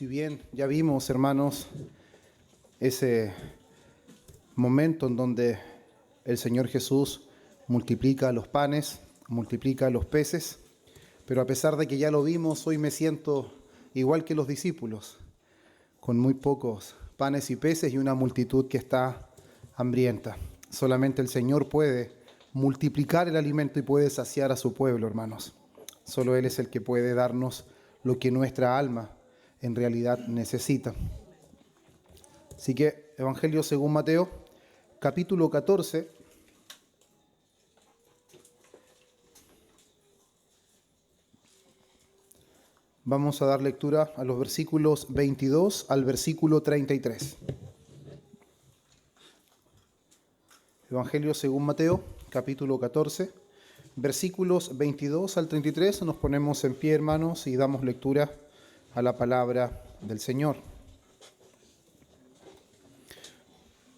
Si bien ya vimos, hermanos, ese momento en donde el Señor Jesús multiplica los panes, multiplica los peces, pero a pesar de que ya lo vimos, hoy me siento igual que los discípulos, con muy pocos panes y peces y una multitud que está hambrienta. Solamente el Señor puede multiplicar el alimento y puede saciar a su pueblo, hermanos. Solo Él es el que puede darnos lo que nuestra alma en realidad necesita. Así que, Evangelio según Mateo, capítulo 14. Vamos a dar lectura a los versículos 22 al versículo 33. Evangelio según Mateo, capítulo 14, versículos 22 al 33. Nos ponemos en pie, hermanos, y damos lectura a la palabra del Señor.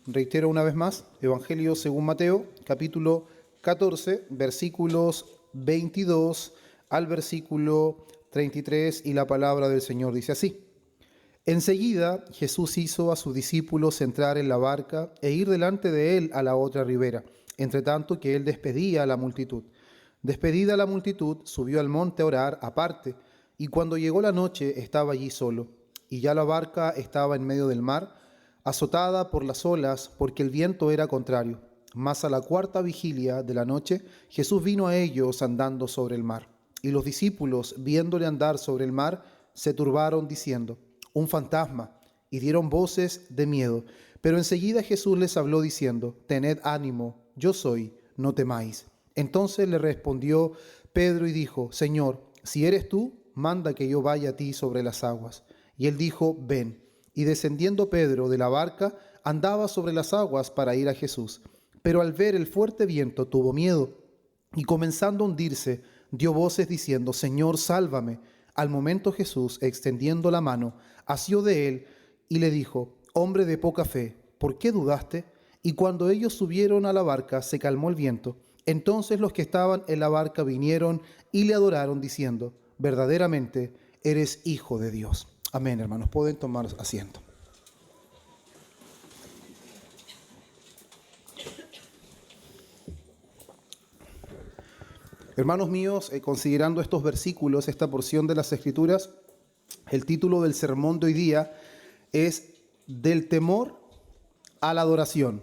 Reitero una vez más, Evangelio según Mateo, capítulo 14, versículos 22 al versículo 33, y la palabra del Señor dice así: Enseguida Jesús hizo a sus discípulos entrar en la barca e ir delante de él a la otra ribera, entre tanto que él despedía a la multitud. Despedida la multitud, subió al monte a orar aparte, y cuando llegó la noche estaba allí solo, y ya la barca estaba en medio del mar, azotada por las olas, porque el viento era contrario. Mas a la cuarta vigilia de la noche, Jesús vino a ellos andando sobre el mar. Y los discípulos, viéndole andar sobre el mar, se turbaron diciendo: un fantasma, y dieron voces de miedo. Pero enseguida Jesús les habló diciendo: tened ánimo, yo soy, no temáis. Entonces le respondió Pedro y dijo: Señor, si eres tú, manda que yo vaya a ti sobre las aguas. Y él dijo: ven. Y descendiendo Pedro de la barca, andaba sobre las aguas para ir a Jesús. Pero al ver el fuerte viento tuvo miedo, y comenzando a hundirse, dio voces diciendo: Señor, sálvame. Al momento Jesús, extendiendo la mano, asió de él y le dijo: hombre de poca fe, ¿por qué dudaste? Y cuando ellos subieron a la barca, se calmó el viento. Entonces los que estaban en la barca vinieron y le adoraron, diciendo: verdaderamente eres Hijo de Dios. Amén, hermanos. Pueden tomar asiento. Hermanos míos, considerando estos versículos, esta porción de las Escrituras, el título del sermón de hoy día es Del temor a la adoración,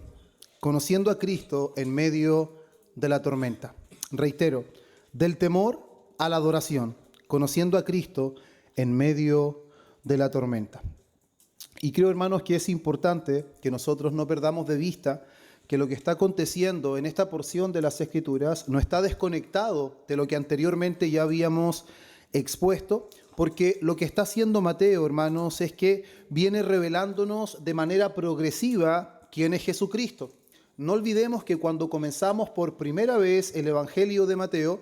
conociendo a Cristo en medio de la tormenta. Reitero, del temor a la adoración, conociendo a Cristo en medio de la tormenta. Y creo, hermanos, que es importante que nosotros no perdamos de vista que lo que está aconteciendo en esta porción de las Escrituras no está desconectado de lo que anteriormente ya habíamos expuesto, porque lo que está haciendo Mateo, hermanos, es que viene revelándonos de manera progresiva quién es Jesucristo. No olvidemos que cuando comenzamos por primera vez el Evangelio de Mateo,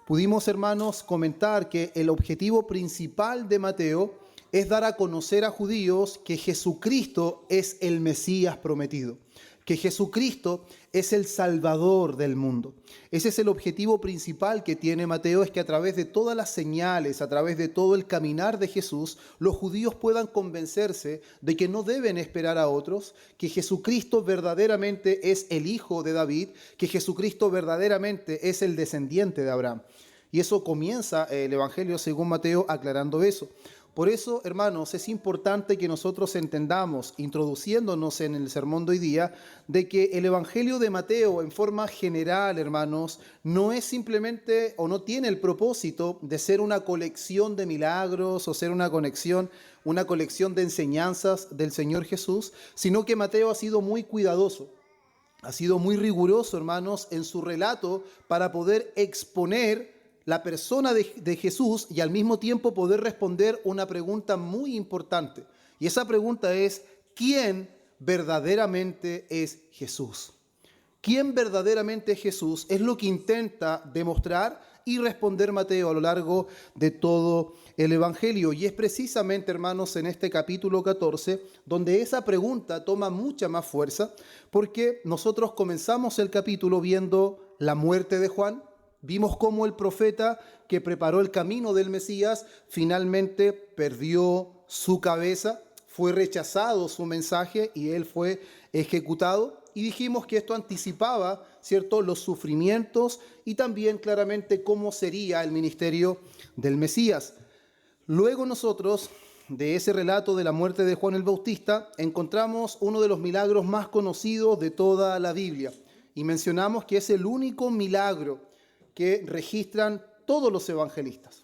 pudimos, hermanos, comentar que el objetivo principal de Mateo es dar a conocer a judíos que Jesucristo es el Mesías prometido, que Jesucristo es el Salvador del mundo. Ese es el objetivo principal que tiene Mateo, es que a través de todas las señales, a través de todo el caminar de Jesús, los judíos puedan convencerse de que no deben esperar a otros, que Jesucristo verdaderamente es el Hijo de David, que Jesucristo verdaderamente es el descendiente de Abraham. Y eso comienza el Evangelio según Mateo aclarando eso. Por eso, hermanos, es importante que nosotros entendamos, introduciéndonos en el sermón de hoy día, de que el Evangelio de Mateo, en forma general, hermanos, no es simplemente o no tiene el propósito de ser una colección de milagros o ser una colección de enseñanzas del Señor Jesús, sino que Mateo ha sido muy cuidadoso. Ha sido muy riguroso, hermanos, en su relato para poder exponer la persona de Jesús y al mismo tiempo poder responder una pregunta muy importante. Y esa pregunta es: ¿quién verdaderamente es Jesús? ¿Quién verdaderamente es Jesús? Es lo que intenta demostrar y responder Mateo a lo largo de todo el Evangelio. Y es precisamente, hermanos, en este capítulo 14, donde esa pregunta toma mucha más fuerza, porque nosotros comenzamos el capítulo viendo la muerte de Juan, Vimos cómo el profeta que preparó el camino del Mesías finalmente perdió su cabeza, fue rechazado su mensaje y él fue ejecutado. Y dijimos que esto anticipaba, ¿cierto?, los sufrimientos y también claramente cómo sería el ministerio del Mesías. Luego nosotros, de ese relato de la muerte de Juan el Bautista, encontramos uno de los milagros más conocidos de toda la Biblia. Y mencionamos que es el único milagro que registran todos los evangelistas.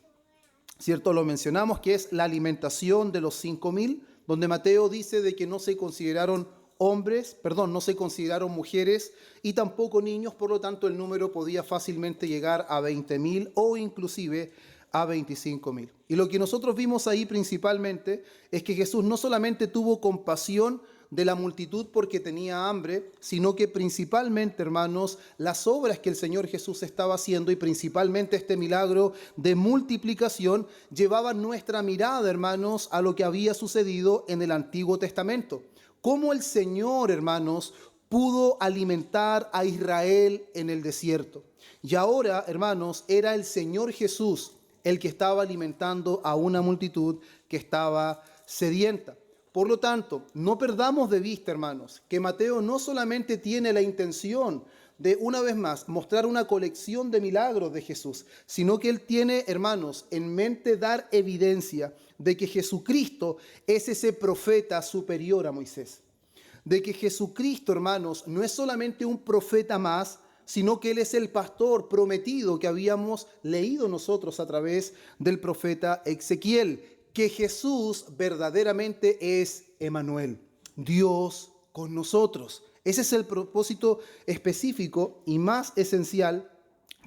¿Cierto? Lo mencionamos, que es la alimentación de los 5.000, donde Mateo dice de que no se consideraron no se consideraron mujeres y tampoco niños, por lo tanto el número podía fácilmente llegar a 20.000 o inclusive a 25.000. Y lo que nosotros vimos ahí principalmente es que Jesús no solamente tuvo compasión de la multitud porque tenía hambre, sino que principalmente, hermanos, las obras que el Señor Jesús estaba haciendo y principalmente este milagro de multiplicación llevaban nuestra mirada, hermanos, a lo que había sucedido en el Antiguo Testamento. Cómo el Señor, hermanos, pudo alimentar a Israel en el desierto. Y ahora, hermanos, era el Señor Jesús el que estaba alimentando a una multitud que estaba sedienta. Por lo tanto, no perdamos de vista, hermanos, que Mateo no solamente tiene la intención de, una vez más, mostrar una colección de milagros de Jesús, sino que él tiene, hermanos, en mente dar evidencia de que Jesucristo es ese profeta superior a Moisés. De que Jesucristo, hermanos, no es solamente un profeta más, sino que Él es el pastor prometido que habíamos leído nosotros a través del profeta Ezequiel. Que Jesús verdaderamente es Emmanuel, Dios con nosotros. Ese es el propósito específico y más esencial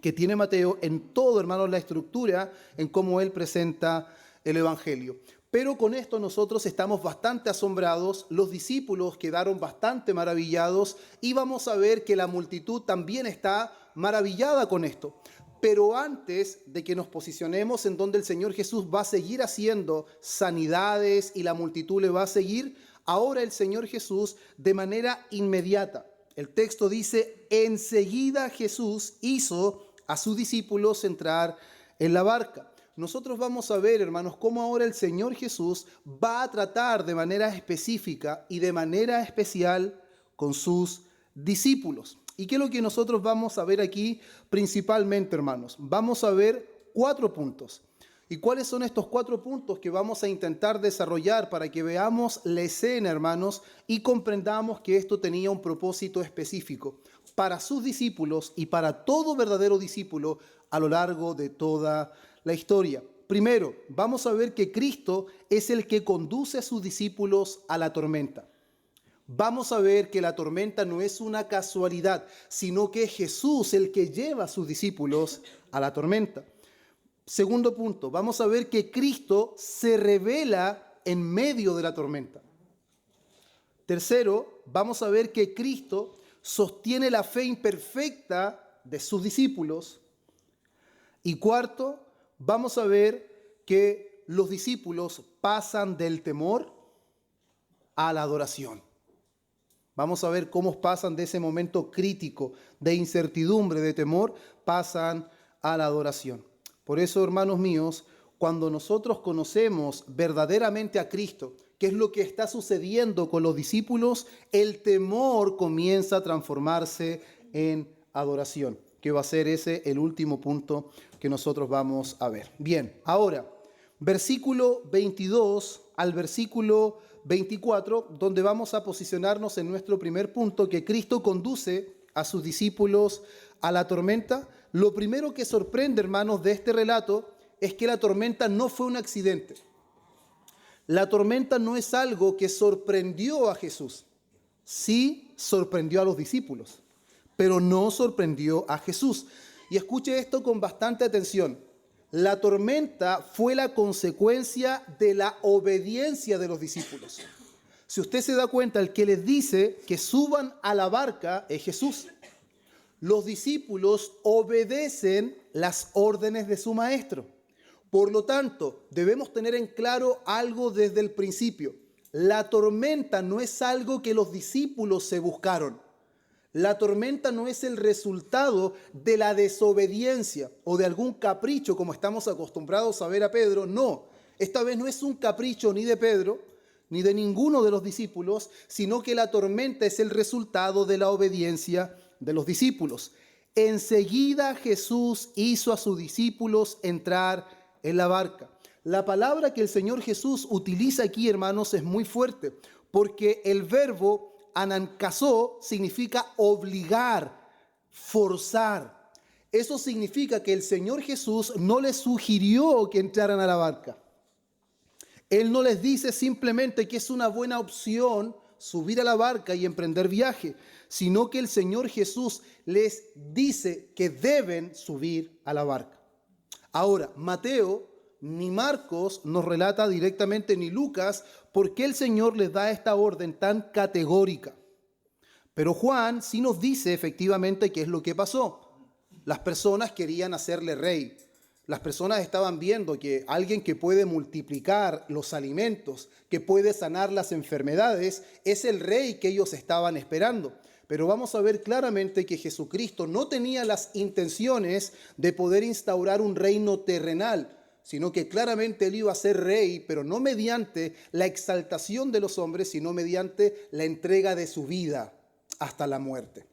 que tiene Mateo en todo, hermanos, la estructura en cómo él presenta el Evangelio. Pero con esto nosotros estamos bastante asombrados, los discípulos quedaron bastante maravillados y vamos a ver que la multitud también está maravillada con esto. Pero antes de que nos posicionemos en donde el Señor Jesús va a seguir haciendo sanidades y la multitud le va a seguir, ahora el Señor Jesús de manera inmediata. El texto dice, enseguida Jesús hizo a sus discípulos entrar en la barca. Nosotros vamos a ver, hermanos, cómo ahora el Señor Jesús va a tratar de manera específica y de manera especial con sus discípulos. ¿Y qué es lo que nosotros vamos a ver aquí principalmente, hermanos? Vamos a ver 4 puntos. ¿Y cuáles son estos 4 puntos que vamos a intentar desarrollar para que veamos la escena, hermanos, y comprendamos que esto tenía un propósito específico para sus discípulos y para todo verdadero discípulo a lo largo de toda la historia? Primero, vamos a ver que Cristo es el que conduce a sus discípulos a la tormenta. Vamos a ver que la tormenta no es una casualidad, sino que es Jesús el que lleva a sus discípulos a la tormenta. Segundo punto, vamos a ver que Cristo se revela en medio de la tormenta. Tercero, vamos a ver que Cristo sostiene la fe imperfecta de sus discípulos. Y cuarto, vamos a ver que los discípulos pasan del temor a la adoración. Vamos a ver cómo pasan de ese momento crítico de incertidumbre, de temor, pasan a la adoración. Por eso, hermanos míos, cuando nosotros conocemos verdaderamente a Cristo, qué es lo que está sucediendo con los discípulos, el temor comienza a transformarse en adoración, que va a ser ese el último punto que nosotros vamos a ver. Bien, ahora, versículo 22 al versículo 24, donde vamos a posicionarnos en nuestro primer punto, que Cristo conduce a sus discípulos a la tormenta. Lo primero que sorprende, hermanos, de este relato es que la tormenta no fue un accidente. La tormenta no es algo que sorprendió a Jesús. Sí sorprendió a los discípulos, pero no sorprendió a Jesús. Y escuche esto con bastante atención. La tormenta fue la consecuencia de la obediencia de los discípulos. Si usted se da cuenta, el que les dice que suban a la barca es Jesús. Los discípulos obedecen las órdenes de su maestro. Por lo tanto, debemos tener en claro algo desde el principio. La tormenta no es algo que los discípulos se buscaron. La tormenta no es el resultado de la desobediencia o de algún capricho como estamos acostumbrados a ver a Pedro. No, esta vez no es un capricho ni de Pedro ni de ninguno de los discípulos, sino que la tormenta es el resultado de la obediencia de los discípulos. Enseguida Jesús hizo a sus discípulos entrar en la barca. La palabra que el Señor Jesús utiliza aquí, hermanos, es muy fuerte, porque el verbo anankasó significa obligar, forzar. Eso significa que el Señor Jesús no les sugirió que entraran a la barca. Él no les dice simplemente que es una buena opción subir a la barca y emprender viaje, sino que el Señor Jesús les dice que deben subir a la barca. Ahora, Mateo ni Marcos nos relata directamente, ni Lucas, por qué el Señor les da esta orden tan categórica. Pero Juan sí nos dice efectivamente qué es lo que pasó. Las personas querían hacerle rey. Las personas estaban viendo que alguien que puede multiplicar los alimentos, que puede sanar las enfermedades, es el rey que ellos estaban esperando. Pero vamos a ver claramente que Jesucristo no tenía las intenciones de poder instaurar un reino terrenal, sino que claramente él iba a ser rey, pero no mediante la exaltación de los hombres, sino mediante la entrega de su vida hasta la muerte.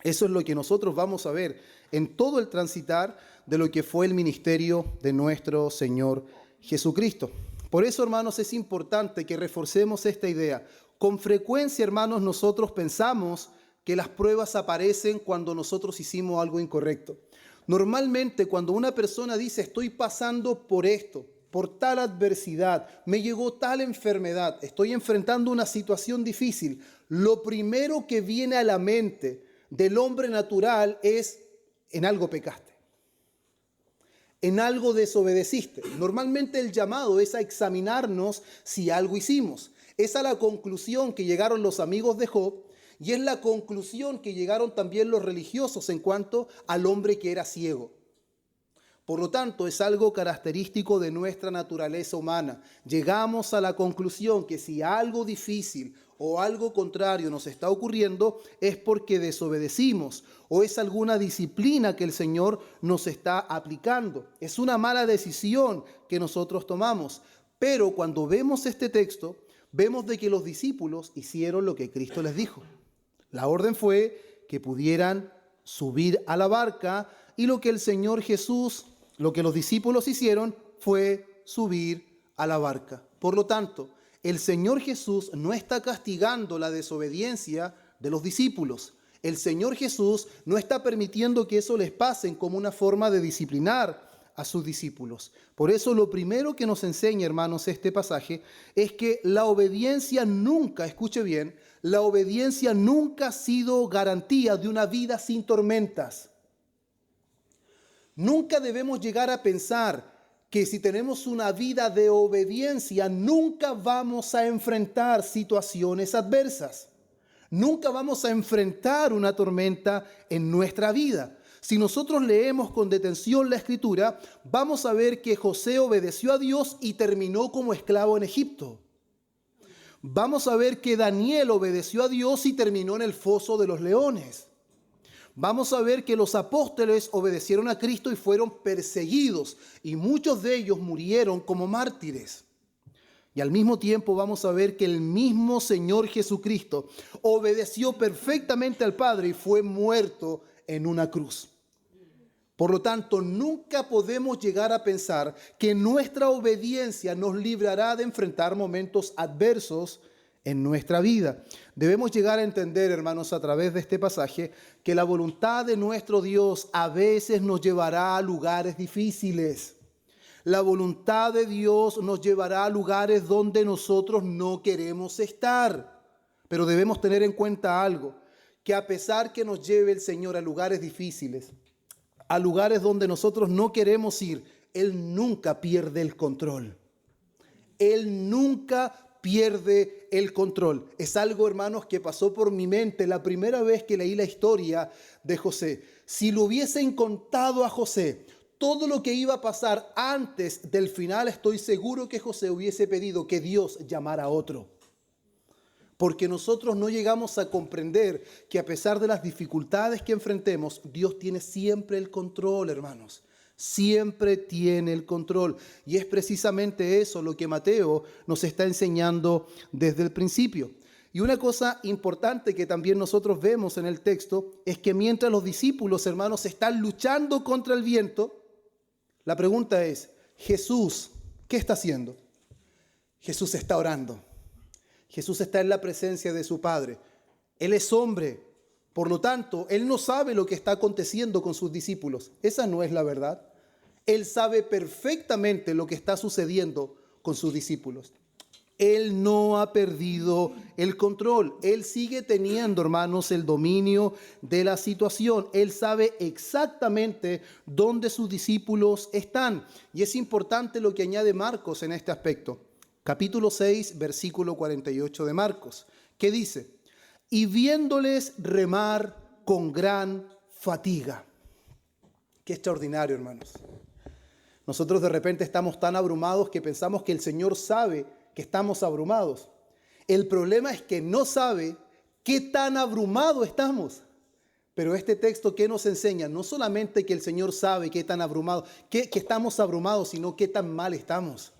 Eso es lo que nosotros vamos a ver en todo el transitar de lo que fue el ministerio de nuestro Señor Jesucristo. Por eso, hermanos, es importante que reforcemos esta idea. Con frecuencia, hermanos, nosotros pensamos que las pruebas aparecen cuando nosotros hicimos algo incorrecto. Normalmente, cuando una persona dice, estoy pasando por esto, por tal adversidad, me llegó tal enfermedad, estoy enfrentando una situación difícil, lo primero que viene a la mente del hombre natural es, en algo pecaste, en algo desobedeciste. Normalmente el llamado es a examinarnos si algo hicimos. Es a la conclusión que llegaron los amigos de Job y es la conclusión que llegaron también los religiosos en cuanto al hombre que era ciego. Por lo tanto, es algo característico de nuestra naturaleza humana. Llegamos a la conclusión que si algo difícil o algo contrario nos está ocurriendo es porque desobedecimos o es alguna disciplina que el Señor nos está aplicando. Es una mala decisión que nosotros tomamos. Pero cuando vemos este texto, vemos de que los discípulos hicieron lo que Cristo les dijo. La orden fue que pudieran subir a la barca y lo que el Señor Jesús, lo que los discípulos hicieron fue subir a la barca. Por lo tanto, el Señor Jesús no está castigando la desobediencia de los discípulos. El Señor Jesús no está permitiendo que eso les pase como una forma de disciplinar a sus discípulos. Por eso lo primero que nos enseña, hermanos, este pasaje es que la obediencia nunca, escuche bien, la obediencia nunca ha sido garantía de una vida sin tormentas. Nunca debemos llegar a pensar que si tenemos una vida de obediencia, nunca vamos a enfrentar situaciones adversas. Nunca vamos a enfrentar una tormenta en nuestra vida. Si nosotros leemos con detención la Escritura, vamos a ver que José obedeció a Dios y terminó como esclavo en Egipto. Vamos a ver que Daniel obedeció a Dios y terminó en el foso de los leones. Vamos a ver que los apóstoles obedecieron a Cristo y fueron perseguidos, y muchos de ellos murieron como mártires. Y al mismo tiempo vamos a ver que el mismo Señor Jesucristo obedeció perfectamente al Padre y fue muerto en una cruz. Por lo tanto, nunca podemos llegar a pensar que nuestra obediencia nos librará de enfrentar momentos adversos en nuestra vida. Debemos llegar a entender, hermanos, a través de este pasaje, que la voluntad de nuestro Dios a veces nos llevará a lugares difíciles. La voluntad de Dios nos llevará a lugares donde nosotros no queremos estar. Pero debemos tener en cuenta algo, que a pesar que nos lleve el Señor a lugares difíciles, a lugares donde nosotros no queremos ir, Él nunca pierde el control. Él nunca pierde el control. Es algo, hermanos, que pasó por mi mente la primera vez que leí la historia de José. Si lo hubiesen contado a José todo lo que iba a pasar antes del final, estoy seguro que José hubiese pedido que Dios llamara a otro. Porque nosotros no llegamos a comprender que a pesar de las dificultades que enfrentemos, Dios tiene siempre el control, hermanos. Siempre tiene el control. Y es precisamente eso lo que Mateo nos está enseñando desde el principio. Y una cosa importante que también nosotros vemos en el texto es que mientras los discípulos, hermanos, están luchando contra el viento, la pregunta es, Jesús, ¿qué está haciendo? Jesús está orando. Jesús está en la presencia de su Padre. Él es hombre, por lo tanto, Él no sabe lo que está aconteciendo con sus discípulos. Esa no es la verdad. Él sabe perfectamente lo que está sucediendo con sus discípulos. Él no ha perdido el control. Él sigue teniendo, hermanos, el dominio de la situación. Él sabe exactamente dónde sus discípulos están. Y es importante lo que añade Marcos en este aspecto. Capítulo 6, versículo 48 de Marcos, que dice, y viéndoles remar con gran fatiga. Qué extraordinario, hermanos. Nosotros de repente estamos tan abrumados que pensamos que el Señor sabe que estamos abrumados. El problema es que no sabe qué tan abrumados estamos. Pero este texto, ¿qué nos enseña? No solamente que el Señor sabe qué tan abrumados, que estamos abrumados, sino qué tan mal estamos.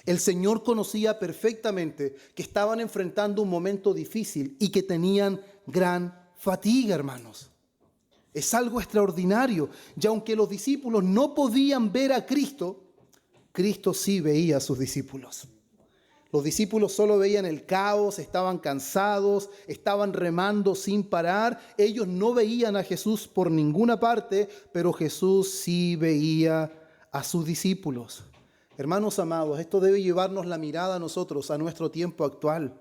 El Señor conocía perfectamente que estaban enfrentando un momento difícil y que tenían gran fatiga, hermanos. Es algo extraordinario. Y aunque los discípulos no podían ver a Cristo, Cristo sí veía a sus discípulos. Los discípulos solo veían el caos, estaban cansados, estaban remando sin parar. Ellos no veían a Jesús por ninguna parte, pero Jesús sí veía a sus discípulos. Hermanos amados, esto debe llevarnos la mirada a nosotros, a nuestro tiempo actual.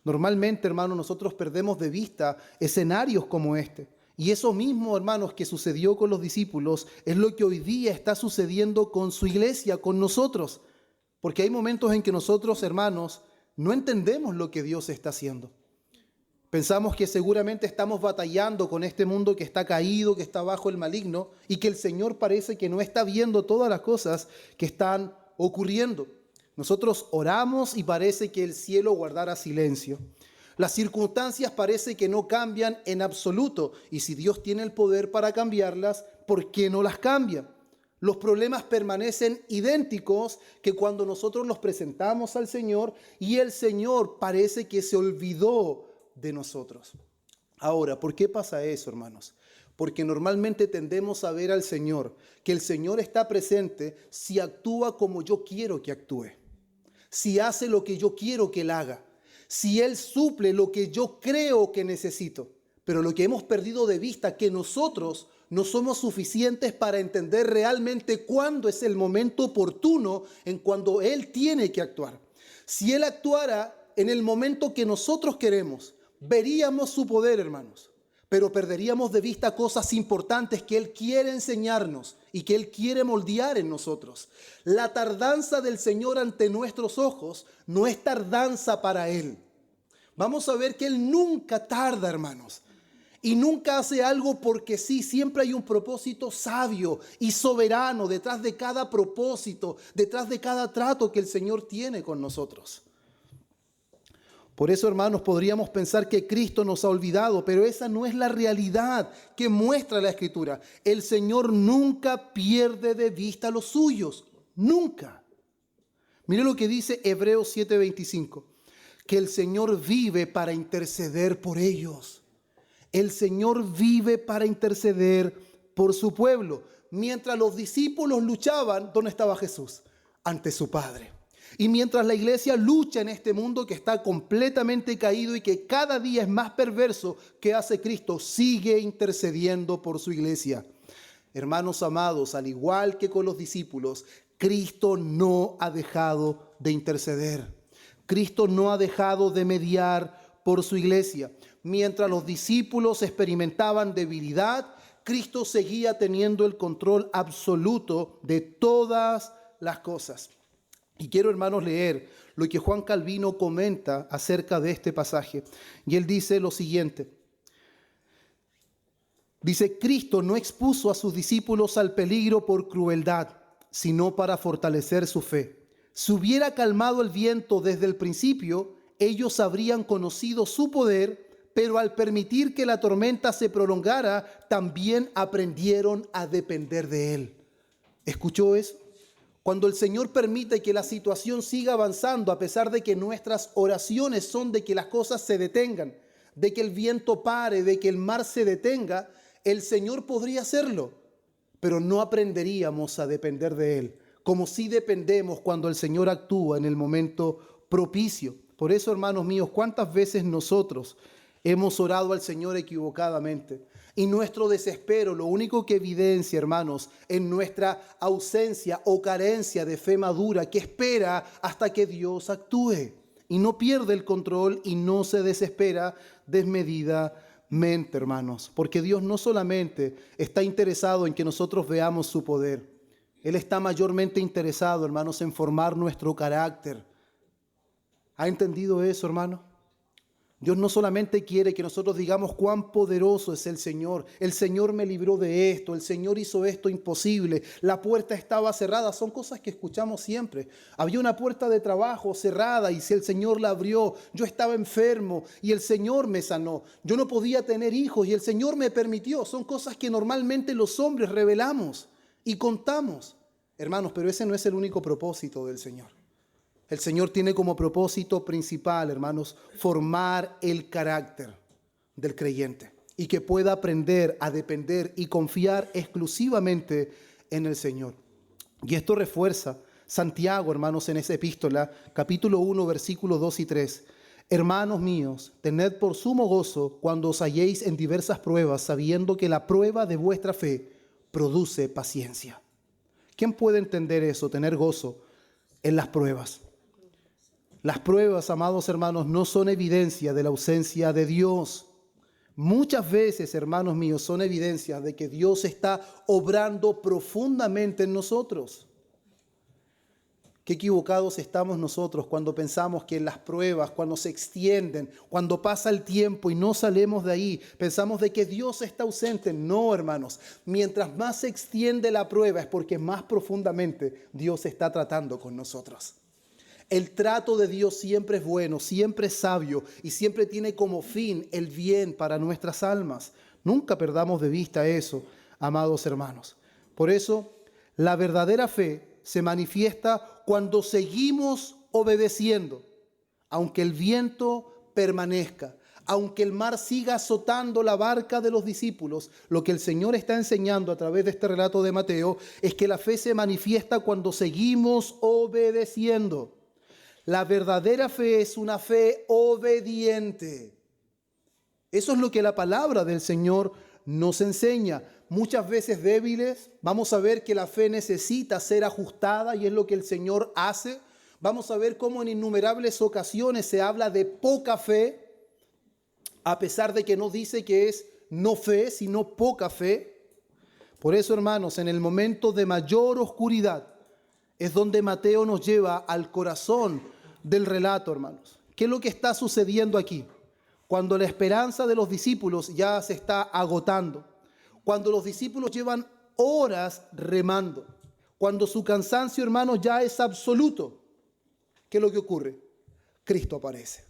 Normalmente, hermanos, nosotros perdemos de vista escenarios como este. Y eso mismo, hermanos, que sucedió con los discípulos, es lo que hoy día está sucediendo con su iglesia, con nosotros. Porque hay momentos en que nosotros, hermanos, no entendemos lo que Dios está haciendo. Pensamos que seguramente estamos batallando con este mundo que está caído, que está bajo el maligno, y que el Señor parece que no está viendo todas las cosas que están ocurriendo. Nosotros oramos y parece que el cielo guardara silencio. Las circunstancias parece que no cambian en absoluto, y si Dios tiene el poder para cambiarlas, ¿por qué no las cambia? Los problemas permanecen idénticos que cuando nosotros los presentamos al Señor y el Señor parece que se olvidó de nosotros. Ahora, ¿por qué pasa eso, hermanos? Porque normalmente tendemos a ver al Señor, que el Señor está presente si actúa como yo quiero que actúe, si hace lo que yo quiero que Él haga, si Él suple lo que yo creo que necesito. Pero lo que hemos perdido de vista es que nosotros no somos suficientes para entender realmente cuándo es el momento oportuno en cuando Él tiene que actuar. Si Él actuara en el momento que nosotros queremos, veríamos su poder, hermanos, pero perderíamos de vista cosas importantes que Él quiere enseñarnos y que Él quiere moldear en nosotros. La tardanza del Señor ante nuestros ojos no es tardanza para Él. Vamos a ver que Él nunca tarda, hermanos, y nunca hace algo porque sí. Siempre hay un propósito sabio y soberano detrás de cada propósito, detrás de cada trato que el Señor tiene con nosotros. Por eso, hermanos, podríamos pensar que Cristo nos ha olvidado, pero esa no es la realidad que muestra la Escritura. El Señor nunca pierde de vista a los suyos, nunca. Mire lo que dice Hebreos 7:25, que el Señor vive para interceder por ellos. El Señor vive para interceder por su pueblo. Mientras los discípulos luchaban, ¿dónde estaba Jesús? Ante su Padre. Y mientras la iglesia lucha en este mundo que está completamente caído y que cada día es más perverso, ¿qué hace Cristo? Sigue intercediendo por su iglesia. Hermanos amados, al igual que con los discípulos, Cristo no ha dejado de interceder. Cristo no ha dejado de mediar por su iglesia. Mientras los discípulos experimentaban debilidad, Cristo seguía teniendo el control absoluto de todas las cosas. Y quiero, hermanos, leer lo que Juan Calvino comenta acerca de este pasaje. Y él dice lo siguiente. Dice, Cristo no expuso a sus discípulos al peligro por crueldad, sino para fortalecer su fe. Si hubiera calmado el viento desde el principio, ellos habrían conocido su poder, pero al permitir que la tormenta se prolongara, también aprendieron a depender de Él. ¿Escuchó eso? Cuando el Señor permite que la situación siga avanzando, a pesar de que nuestras oraciones son de que las cosas se detengan, de que el viento pare, de que el mar se detenga, el Señor podría hacerlo, pero no aprenderíamos a depender de Él, como si dependemos cuando el Señor actúa en el momento propicio. Por eso, hermanos míos, ¿cuántas veces nosotros hemos orado al Señor equivocadamente? Y nuestro desespero, lo único que evidencia, hermanos, en nuestra ausencia o carencia de fe madura, que espera hasta que Dios actúe y no pierde el control y no se desespera desmedidamente, hermanos. Porque Dios no solamente está interesado en que nosotros veamos su poder, Él está mayormente interesado, hermanos, en formar nuestro carácter. ¿Ha entendido eso, hermano? Dios no solamente quiere que nosotros digamos cuán poderoso es el Señor me libró de esto, el Señor hizo esto imposible, la puerta estaba cerrada, son cosas que escuchamos siempre. Había una puerta de trabajo cerrada y si el Señor la abrió, yo estaba enfermo y el Señor me sanó, yo no podía tener hijos y el Señor me permitió. Son cosas que normalmente los hombres revelamos y contamos, hermanos, pero ese no es el único propósito del Señor. El Señor tiene como propósito principal, hermanos, formar el carácter del creyente y que pueda aprender a depender y confiar exclusivamente en el Señor. Y esto refuerza Santiago, hermanos, en esa epístola, capítulo 1, versículos 2 y 3. Hermanos míos, tened por sumo gozo cuando os halléis en diversas pruebas, sabiendo que la prueba de vuestra fe produce paciencia. ¿Quién puede entender eso, tener gozo en las pruebas? Las pruebas, amados hermanos, no son evidencia de la ausencia de Dios. Muchas veces, hermanos míos, son evidencia de que Dios está obrando profundamente en nosotros. Qué equivocados estamos nosotros cuando pensamos que en las pruebas, cuando se extienden, cuando pasa el tiempo y no salimos de ahí, pensamos de que Dios está ausente. No, hermanos, mientras más se extiende la prueba es porque más profundamente Dios está tratando con nosotros. El trato de Dios siempre es bueno, siempre es sabio y siempre tiene como fin el bien para nuestras almas. Nunca perdamos de vista eso, amados hermanos. Por eso, la verdadera fe se manifiesta cuando seguimos obedeciendo, aunque el viento permanezca, aunque el mar siga azotando la barca de los discípulos. Lo que el Señor está enseñando a través de este relato de Mateo es que la fe se manifiesta cuando seguimos obedeciendo. La verdadera fe es una fe obediente. Eso es lo que la palabra del Señor nos enseña. Muchas veces débiles, vamos a ver que la fe necesita ser ajustada y es lo que el Señor hace. Vamos a ver cómo en innumerables ocasiones se habla de poca fe, a pesar de que no dice que es no fe, sino poca fe. Por eso, hermanos, en el momento de mayor oscuridad, es donde Mateo nos lleva al corazón del relato, hermanos. ¿Qué es lo que está sucediendo aquí? Cuando la esperanza de los discípulos ya se está agotando, cuando los discípulos llevan horas remando, cuando su cansancio, hermanos, ya es absoluto, ¿qué es lo que ocurre? Cristo aparece.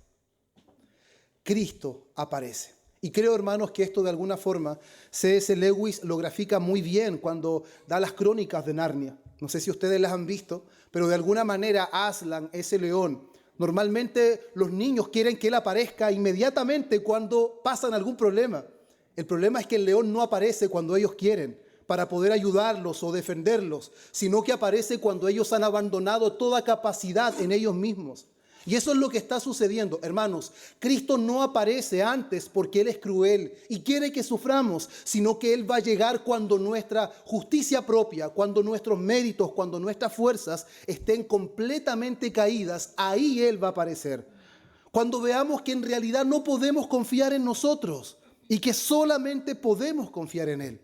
Cristo aparece. Y creo, hermanos, que esto de alguna forma C.S. Lewis lo grafica muy bien cuando da las crónicas de Narnia. No sé si ustedes las han visto, pero de alguna manera Aslan, ese león, normalmente los niños quieren que él aparezca inmediatamente cuando pasan algún problema. El problema es que el león no aparece cuando ellos quieren para poder ayudarlos o defenderlos, sino que aparece cuando ellos han abandonado toda capacidad en ellos mismos. Y eso es lo que está sucediendo, hermanos. Cristo no aparece antes porque Él es cruel y quiere que suframos, sino que Él va a llegar cuando nuestra justicia propia, cuando nuestros méritos, cuando nuestras fuerzas estén completamente caídas. Ahí Él va a aparecer. Cuando veamos que en realidad no podemos confiar en nosotros y que solamente podemos confiar en Él.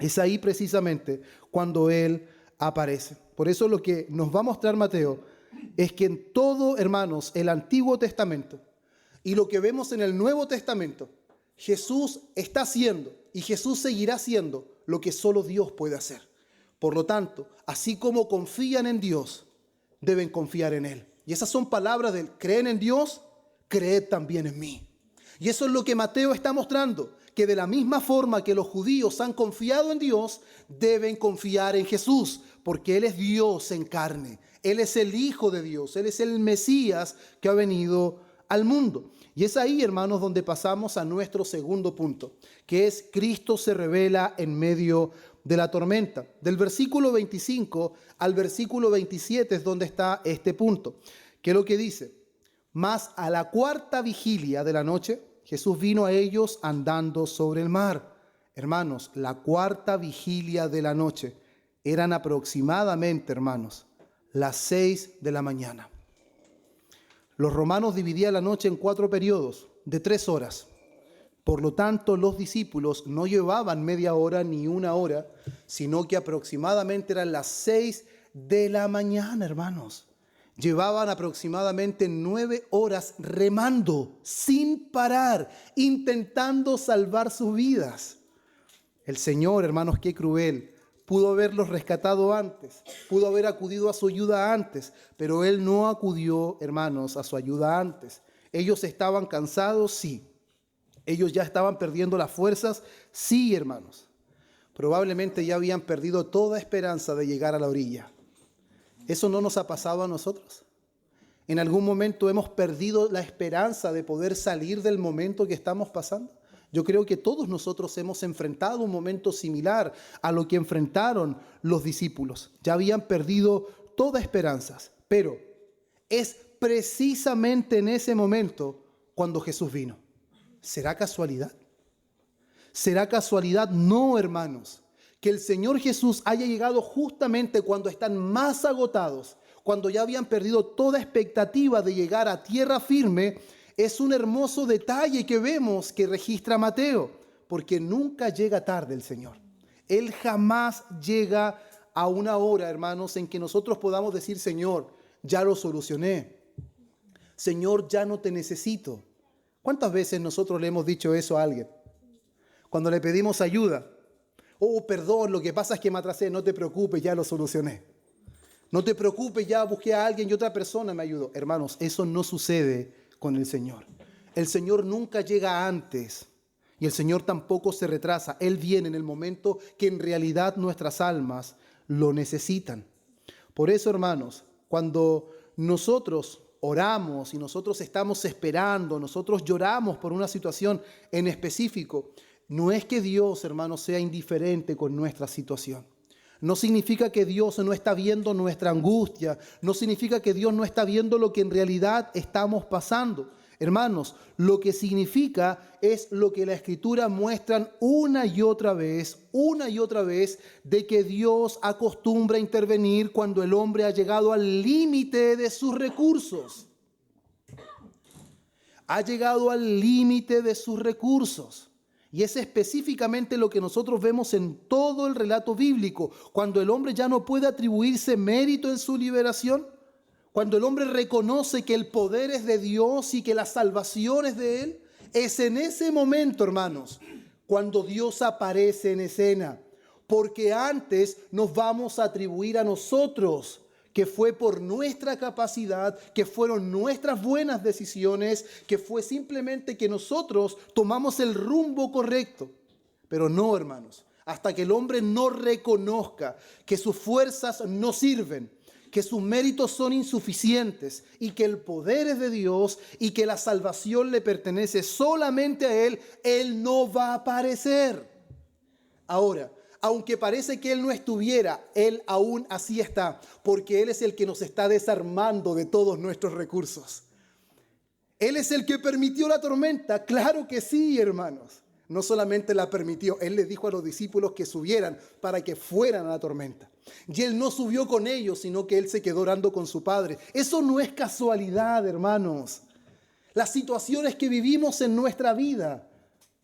Es ahí precisamente cuando Él aparece. Por eso lo que nos va a mostrar Mateo es que en todo, hermanos, el Antiguo Testamento y lo que vemos en el Nuevo Testamento, Jesús está haciendo y Jesús seguirá haciendo lo que solo Dios puede hacer. Por lo tanto, así como confían en Dios, deben confiar en Él. Y esas son palabras de él. ¿Creen en Dios? creed también en mí. Y eso es lo que Mateo está mostrando, que de la misma forma que los judíos han confiado en Dios, deben confiar en Jesús, porque Él es Dios en carne. Él es el Hijo de Dios, Él es el Mesías que ha venido al mundo. Y es ahí, hermanos, donde pasamos a nuestro segundo punto, que es Cristo se revela en medio de la tormenta. Del versículo 25 al versículo 27 es donde está este punto, que es lo que dice: mas a la cuarta vigilia de la noche, Jesús vino a ellos andando sobre el mar. Hermanos, la cuarta vigilia de la noche eran aproximadamente, hermanos, las 6 de la mañana. Los romanos dividían la noche en 4 periodos de 3 horas. Por lo tanto, los discípulos no llevaban media hora ni una hora, sino que aproximadamente eran las 6 de la mañana, hermanos. Llevaban aproximadamente 9 horas remando, sin parar, intentando salvar sus vidas. El Señor, hermanos, qué cruel. Pudo haberlos rescatado antes, pudo haber acudido a su ayuda antes, pero Él no acudió, hermanos, a su ayuda antes. Ellos estaban cansados, sí. Ellos ya estaban perdiendo las fuerzas, sí, hermanos. Probablemente ya habían perdido toda esperanza de llegar a la orilla. ¿Eso no nos ha pasado a nosotros? ¿En algún momento hemos perdido la esperanza de poder salir del momento que estamos pasando? Yo creo que todos nosotros hemos enfrentado un momento similar a lo que enfrentaron los discípulos. Ya habían perdido toda esperanza, pero es precisamente en ese momento cuando Jesús vino. ¿Será casualidad? ¿Será casualidad? No, hermanos. Que el Señor Jesús haya llegado justamente cuando están más agotados, cuando ya habían perdido toda expectativa de llegar a tierra firme, es un hermoso detalle que vemos que registra Mateo, porque nunca llega tarde el Señor. Él jamás llega a una hora, hermanos, en que nosotros podamos decir: Señor, ya lo solucioné. Señor, ya no te necesito. ¿Cuántas veces nosotros le hemos dicho eso a alguien? Cuando le pedimos ayuda: oh, perdón, lo que pasa es que me atrasé, no te preocupes, ya lo solucioné. No te preocupes, ya busqué a alguien y otra persona me ayudó. Hermanos, eso no sucede con el Señor. El Señor nunca llega antes y el Señor tampoco se retrasa. Él viene en el momento que en realidad nuestras almas lo necesitan. Por eso, hermanos, cuando nosotros oramos y nosotros estamos esperando, nosotros lloramos por una situación en específico, no es que Dios, hermanos, sea indiferente con nuestra situación. No significa que Dios no está viendo nuestra angustia. No significa que Dios no está viendo lo que en realidad estamos pasando. Hermanos, lo que significa es lo que la Escritura muestra una y otra vez, de que Dios acostumbra a intervenir cuando el hombre ha llegado al límite de sus recursos. Ha llegado al límite de sus recursos. Y es específicamente lo que nosotros vemos en todo el relato bíblico. Cuando el hombre ya no puede atribuirse mérito en su liberación, cuando el hombre reconoce que el poder es de Dios y que la salvación es de Él, es en ese momento, hermanos, cuando Dios aparece en escena. Porque antes nos vamos a atribuir a nosotros que fue por nuestra capacidad, que fueron nuestras buenas decisiones, que fue simplemente que nosotros tomamos el rumbo correcto. Pero no, hermanos, hasta que el hombre no reconozca que sus fuerzas no sirven, que sus méritos son insuficientes y que el poder es de Dios y que la salvación le pertenece solamente a Él, Él no va a aparecer. Ahora, aunque parece que Él no estuviera, Él aún así está, porque Él es el que nos está desarmando de todos nuestros recursos. Él es el que permitió la tormenta, claro que sí, hermanos. No solamente la permitió, Él les dijo a los discípulos que subieran para que fueran a la tormenta. Y Él no subió con ellos, sino que Él se quedó orando con su Padre. Eso no es casualidad, hermanos. Las situaciones que vivimos en nuestra vida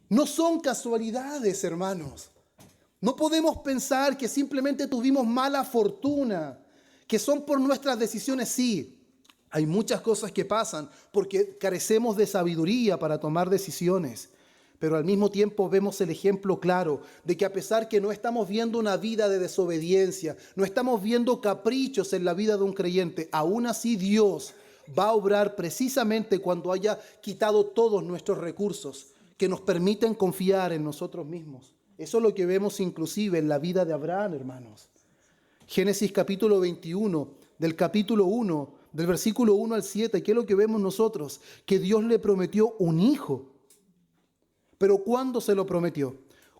no son casualidades, hermanos. No podemos pensar que simplemente tuvimos mala fortuna, que son por nuestras decisiones. Sí, hay muchas cosas que pasan porque carecemos de sabiduría para tomar decisiones. Pero al mismo tiempo vemos el ejemplo claro de que a pesar que no estamos viendo una vida de desobediencia, no estamos viendo caprichos en la vida de un creyente, aún así Dios, va a obrar precisamente cuando haya quitado todos nuestros recursos que nos permiten confiar en nosotros mismos. Eso es lo que vemos inclusive en la vida de Abraham, hermanos. Génesis capítulo 21, del capítulo 1, del versículo 1 al 7, ¿qué es lo que vemos nosotros? Que Dios le prometió un hijo. Pero ¿cuándo se lo prometió?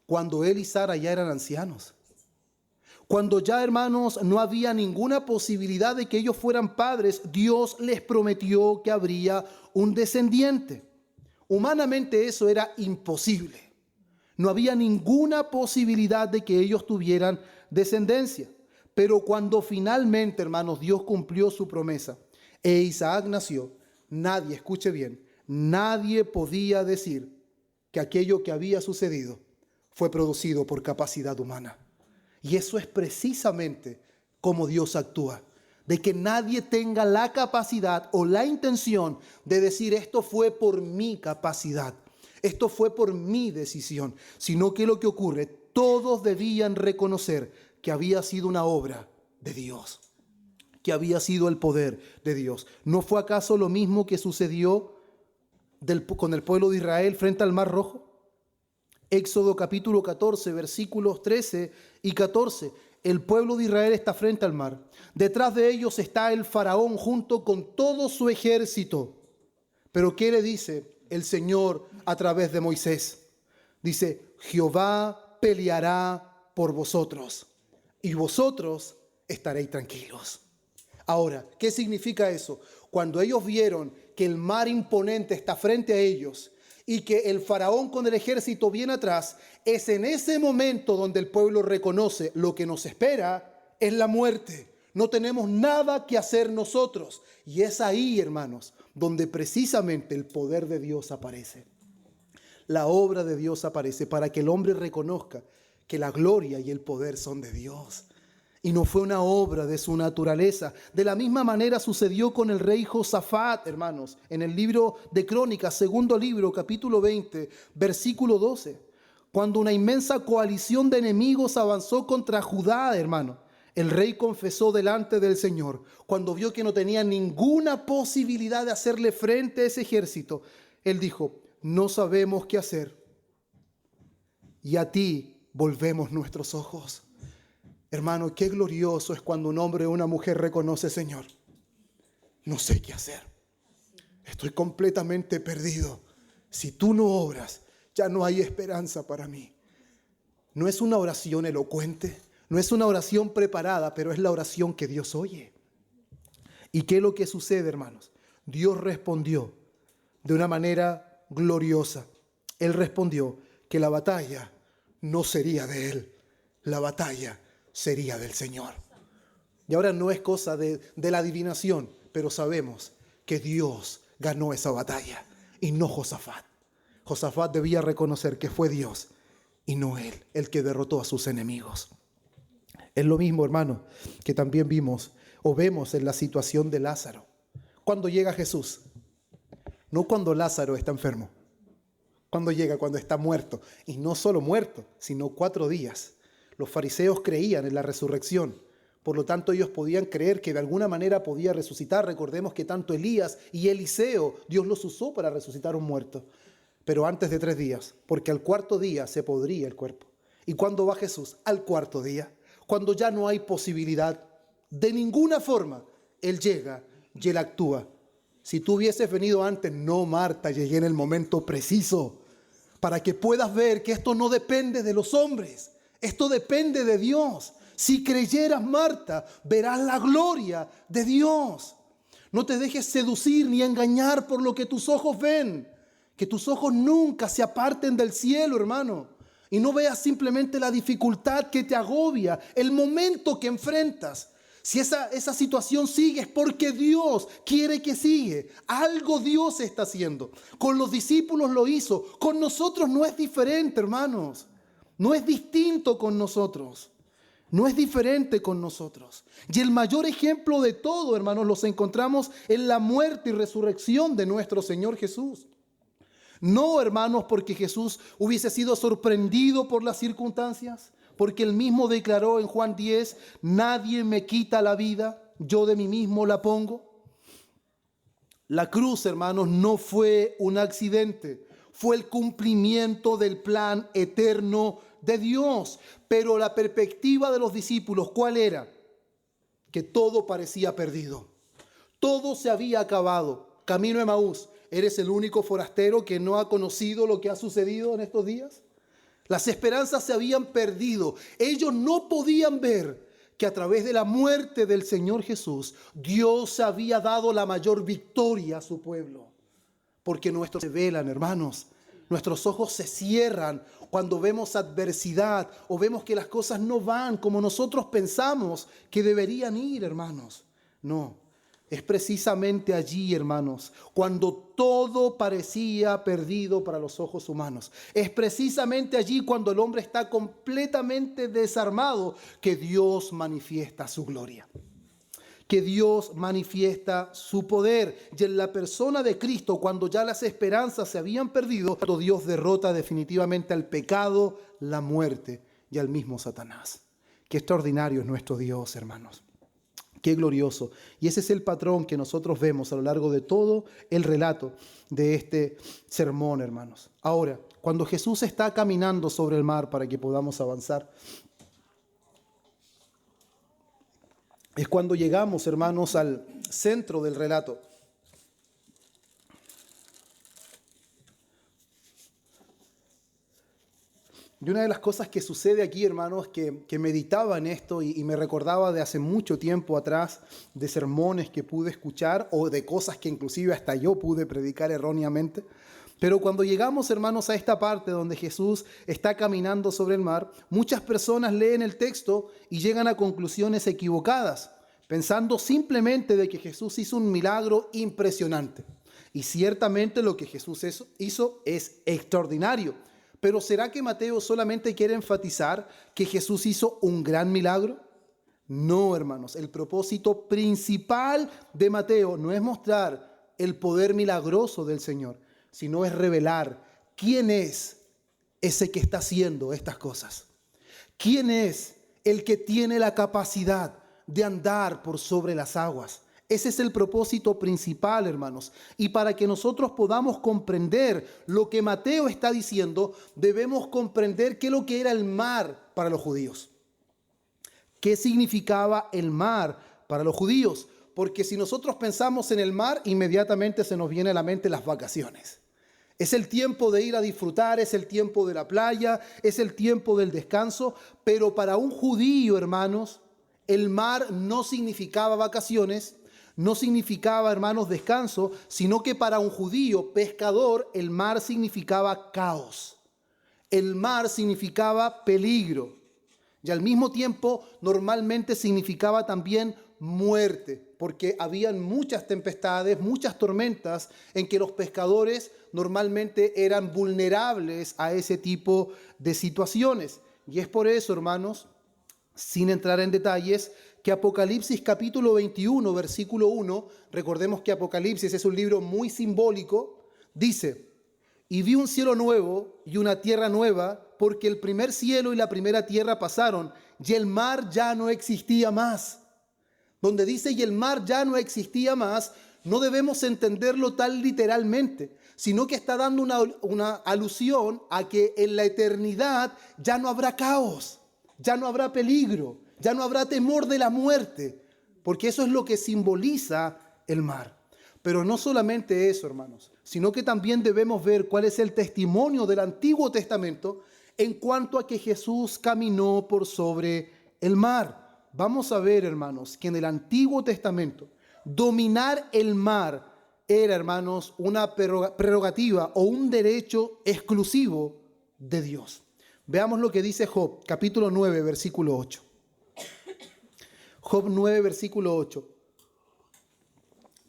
Cuando él y Sara ya eran ancianos. Cuando ya, hermanos, no había ninguna posibilidad de que ellos fueran padres, Dios les prometió que habría un descendiente. Humanamente eso era imposible. No había ninguna posibilidad de que ellos tuvieran descendencia. Pero cuando finalmente, hermanos, Dios cumplió su promesa e Isaac nació, nadie, escuche bien, nadie podía decir que aquello que había sucedido fue producido por capacidad humana. Y eso es precisamente como Dios actúa, de que nadie tenga la capacidad o la intención de decir esto fue por mi capacidad, esto fue por mi decisión, sino que lo que ocurre, todos debían reconocer que había sido una obra de Dios, que había sido el poder de Dios. ¿No fue acaso lo mismo que sucedió con el pueblo de Israel frente al Mar Rojo? Éxodo capítulo 14, versículos 13 y 14. El pueblo de Israel está frente al mar. Detrás de ellos está el faraón junto con todo su ejército. Pero ¿qué le dice el Señor a través de Moisés? Dice, Jehová peleará por vosotros y vosotros estaréis tranquilos. Ahora, ¿qué significa eso? Cuando ellos vieron que el mar imponente está frente a ellos y que el faraón con el ejército viene atrás, es en ese momento donde el pueblo reconoce lo que nos espera es la muerte. No tenemos nada que hacer nosotros. Y es ahí, hermanos, donde precisamente el poder de Dios aparece. La obra de Dios aparece para que el hombre reconozca que la gloria y el poder son de Dios. Y no fue una obra de su naturaleza. De la misma manera sucedió con el rey Josafat, hermanos, en el libro de Crónicas, segundo libro, capítulo 20, versículo 12. Cuando una inmensa coalición de enemigos avanzó contra Judá, hermano, el rey confesó delante del Señor, cuando vio que no tenía ninguna posibilidad de hacerle frente a ese ejército, él dijo, no sabemos qué hacer. Y a ti volvemos nuestros ojos. Hermano, qué glorioso es cuando un hombre o una mujer reconoce, Señor, no sé qué hacer. Estoy completamente perdido. Si tú no obras, ya no hay esperanza para mí. No es una oración elocuente, no es una oración preparada, pero es la oración que Dios oye. ¿Y qué es lo que sucede, hermanos? Dios respondió de una manera gloriosa. Él respondió que la batalla no sería de él, la batalla sería del Señor. Y ahora no es cosa de la adivinación, pero sabemos que Dios ganó esa batalla y no Josafat. Josafat debía reconocer que fue Dios y no él el que derrotó a sus enemigos. Es lo mismo, hermano, que también vimos o vemos en la situación de Lázaro. Cuando llega Jesús, no cuando Lázaro está enfermo, cuando llega, cuando está muerto, y no solo muerto, sino 4 días. Los fariseos creían en la resurrección, por lo tanto ellos podían creer que de alguna manera podía resucitar. Recordemos que tanto Elías y Eliseo, Dios los usó para resucitar a un muerto, pero antes de 3 días, porque al 4.º día se podría el cuerpo. ¿Y cuándo va Jesús? Al 4.º día, cuando ya no hay posibilidad de ninguna forma. Él llega y Él actúa. Si tú hubieses venido antes, no, Marta, llegué en el momento preciso, para que puedas ver que esto no depende de los hombres, esto depende de Dios. Si creyeras, Marta, verás la gloria de Dios. No te dejes seducir ni engañar por lo que tus ojos ven. Que tus ojos nunca se aparten del cielo, hermano. Y no veas simplemente la dificultad que te agobia, el momento que enfrentas. Si esa situación sigue es porque Dios quiere que sigue. Algo Dios está haciendo. Con los discípulos lo hizo. Con nosotros no es diferente, hermanos. No es distinto con nosotros. No es diferente con nosotros. Y el mayor ejemplo de todo, hermanos, los encontramos en la muerte y resurrección de nuestro Señor Jesús. No, hermanos, porque Jesús hubiese sido sorprendido por las circunstancias, porque él mismo declaró en Juan 10, nadie me quita la vida, yo de mí mismo la pongo. La cruz, hermanos, no fue un accidente, fue el cumplimiento del plan eterno de Dios. Pero la perspectiva de los discípulos, ¿cuál era? Que todo parecía perdido. Todo se había acabado. Camino a Emaús, ¿eres el único forastero que no ha conocido lo que ha sucedido en estos días? Las esperanzas se habían perdido. Ellos no podían ver que a través de la muerte del Señor Jesús, Dios había dado la mayor victoria a su pueblo. Porque nuestros ojos se velan, hermanos. Nuestros ojos se cierran cuando vemos adversidad o vemos que las cosas no van como nosotros pensamos que deberían ir, hermanos. No, es precisamente allí, hermanos, cuando todo parecía perdido para los ojos humanos. Es precisamente allí cuando el hombre está completamente desarmado que Dios manifiesta su gloria. Que Dios manifiesta su poder. Y en la persona de Cristo, cuando ya las esperanzas se habían perdido, Dios derrota definitivamente al pecado, la muerte y al mismo Satanás. Qué extraordinario es nuestro Dios, hermanos. Qué glorioso. Y ese es el patrón que nosotros vemos a lo largo de todo el relato de este sermón, hermanos. Ahora, cuando Jesús está caminando sobre el mar para que podamos avanzar, es cuando llegamos, hermanos, al centro del relato. Y una de las cosas que sucede aquí, hermanos, que meditaba en esto y me recordaba de hace mucho tiempo atrás, de sermones que pude escuchar o de cosas que inclusive hasta yo pude predicar erróneamente. Pero cuando llegamos, hermanos, a esta parte donde Jesús está caminando sobre el mar, muchas personas leen el texto y llegan a conclusiones equivocadas, pensando simplemente de que Jesús hizo un milagro impresionante. Y ciertamente lo que Jesús hizo es extraordinario. Pero ¿será que Mateo solamente quiere enfatizar que Jesús hizo un gran milagro? No, hermanos. El propósito principal de Mateo no es mostrar el poder milagroso del Señor, sino es revelar quién es ese que está haciendo estas cosas. ¿Quién es el que tiene la capacidad de andar por sobre las aguas? Ese es el propósito principal, hermanos. Y para que nosotros podamos comprender lo que Mateo está diciendo, debemos comprender qué es lo que era el mar para los judíos. ¿Qué significaba el mar para los judíos? Porque si nosotros pensamos en el mar, inmediatamente se nos viene a la mente las vacaciones. Es el tiempo de ir a disfrutar, es el tiempo de la playa, es el tiempo del descanso. Pero para un judío, hermanos, el mar no significaba vacaciones, no significaba, hermanos, descanso, sino que para un judío pescador el mar significaba caos. El mar significaba peligro. Y al mismo tiempo normalmente significaba también muerte, porque habían muchas tempestades, muchas tormentas en que los pescadores normalmente eran vulnerables a ese tipo de situaciones. Y es por eso, hermanos, sin entrar en detalles, que Apocalipsis capítulo 21, versículo 1, recordemos que Apocalipsis es un libro muy simbólico, dice: y vi un cielo nuevo y una tierra nueva, porque el primer cielo y la primera tierra pasaron, y el mar ya no existía más. Donde dice y el mar ya no existía más, no debemos entenderlo tan literalmente, sino que está dando una alusión a que en la eternidad ya no habrá caos, ya no habrá peligro, ya no habrá temor de la muerte, porque eso es lo que simboliza el mar. Pero no solamente eso, hermanos, sino que también debemos ver cuál es el testimonio del Antiguo Testamento en cuanto a que Jesús caminó por sobre el mar. Vamos a ver, hermanos, que en el Antiguo Testamento dominar el mar era, hermanos, una prerrogativa o un derecho exclusivo de Dios. Veamos lo que dice Job, capítulo 9, versículo 8. Job 9, versículo 8.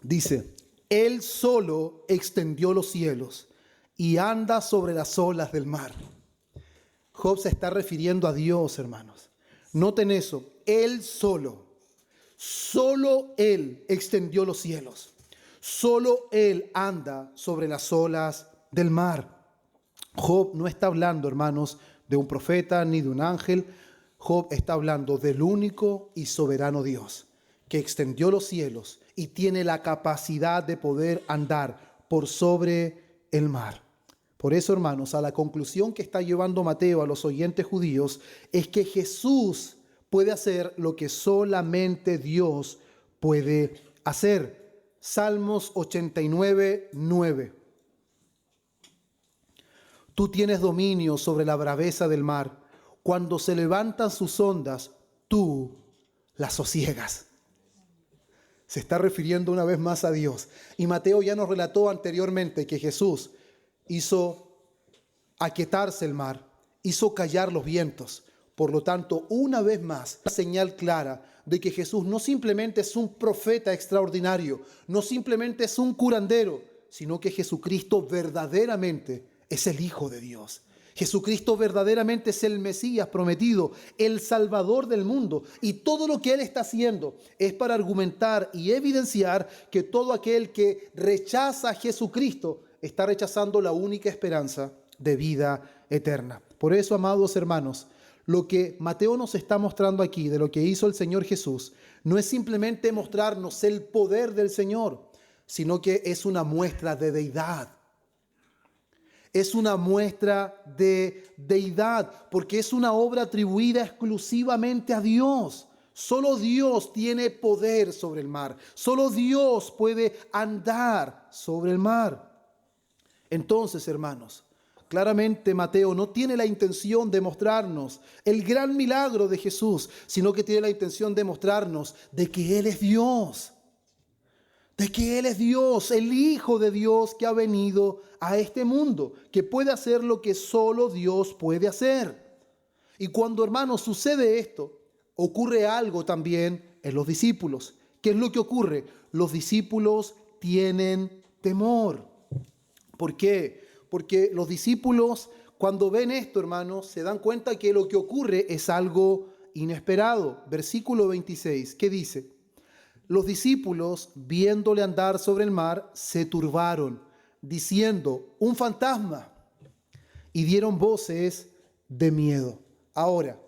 Dice: Él solo extendió los cielos y anda sobre las olas del mar. Job se está refiriendo a Dios, hermanos. Noten eso, Él solo Él extendió los cielos. Solo Él anda sobre las olas del mar. Job no está hablando, hermanos, de un profeta ni de un ángel. Job está hablando del único y soberano Dios, que extendió los cielos y tiene la capacidad de poder andar por sobre el mar. Por eso, hermanos, a la conclusión que está llevando Mateo a los oyentes judíos es que Jesús puede hacer lo que solamente Dios puede hacer. Salmos 89, 9. Tú tienes dominio sobre la braveza del mar. Cuando se levantan sus ondas, tú las sosiegas. Se está refiriendo una vez más a Dios. Y Mateo ya nos relató anteriormente que Jesús hizo aquietarse el mar, hizo callar los vientos. Por lo tanto, una vez más, una señal clara de que Jesús no simplemente es un profeta extraordinario, no simplemente es un curandero, sino que Jesucristo verdaderamente es el Hijo de Dios. Jesucristo verdaderamente es el Mesías prometido, el Salvador del mundo. Y todo lo que Él está haciendo es para argumentar y evidenciar que todo aquel que rechaza a Jesucristo está rechazando la única esperanza de vida eterna. Por eso, amados hermanos, lo que Mateo nos está mostrando aquí de lo que hizo el Señor Jesús no es simplemente mostrarnos el poder del Señor, sino que es una muestra de deidad. Es una muestra de deidad, porque es una obra atribuida exclusivamente a Dios. Solo Dios tiene poder sobre el mar. Solo Dios puede andar sobre el mar. Entonces, hermanos, claramente Mateo no tiene la intención de mostrarnos el gran milagro de Jesús, sino que tiene la intención de mostrarnos de que Él es Dios. De que Él es Dios, el Hijo de Dios que ha venido a este mundo, que puede hacer lo que solo Dios puede hacer. Y cuando, hermanos, sucede esto, ocurre algo también en los discípulos. ¿Qué es lo que ocurre? Los discípulos tienen temor. ¿Por qué? Porque los discípulos, cuando ven esto, hermanos, se dan cuenta que lo que ocurre es algo inesperado. Versículo 26, ¿qué dice? Los discípulos, viéndole andar sobre el mar, se turbaron, diciendo, un fantasma, y dieron voces de miedo. Ahora,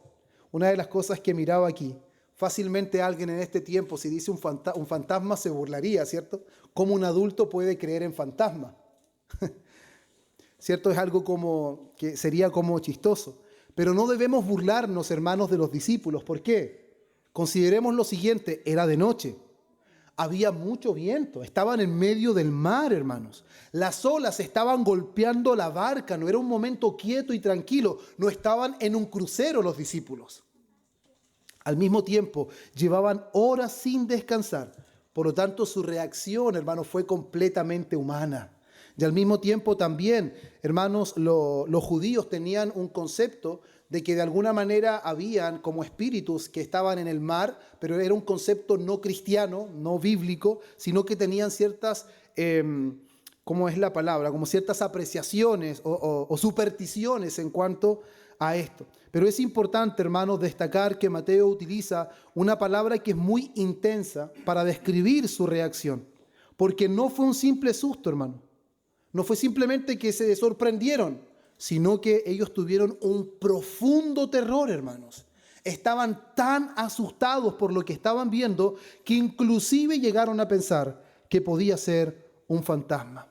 una de las cosas que miraba aquí, fácilmente alguien en este tiempo, si dice un fantasma, se burlaría, ¿cierto? ¿Cómo un adulto puede creer en fantasmas? ¿Cierto? Es algo como que sería como chistoso. Pero no debemos burlarnos, hermanos, de los discípulos. ¿Por qué? Consideremos lo siguiente, era de noche. Había mucho viento, estaban en medio del mar, hermanos. Las olas estaban golpeando la barca, no era un momento quieto y tranquilo, no estaban en un crucero los discípulos. Al mismo tiempo, llevaban horas sin descansar. Por lo tanto, su reacción, hermanos, fue completamente humana. Y al mismo tiempo también, hermanos, los judíos tenían un concepto de que de alguna manera habían como espíritus que estaban en el mar, pero era un concepto no cristiano, no bíblico, sino que tenían ciertas, ¿cómo es la palabra? Como ciertas apreciaciones o supersticiones en cuanto a esto. Pero es importante, hermanos, destacar que Mateo utiliza una palabra que es muy intensa para describir su reacción, porque no fue un simple susto, hermano. No fue simplemente que se sorprendieron, sino que ellos tuvieron un profundo terror, hermanos. Estaban tan asustados por lo que estaban viendo que inclusive llegaron a pensar que podía ser un fantasma.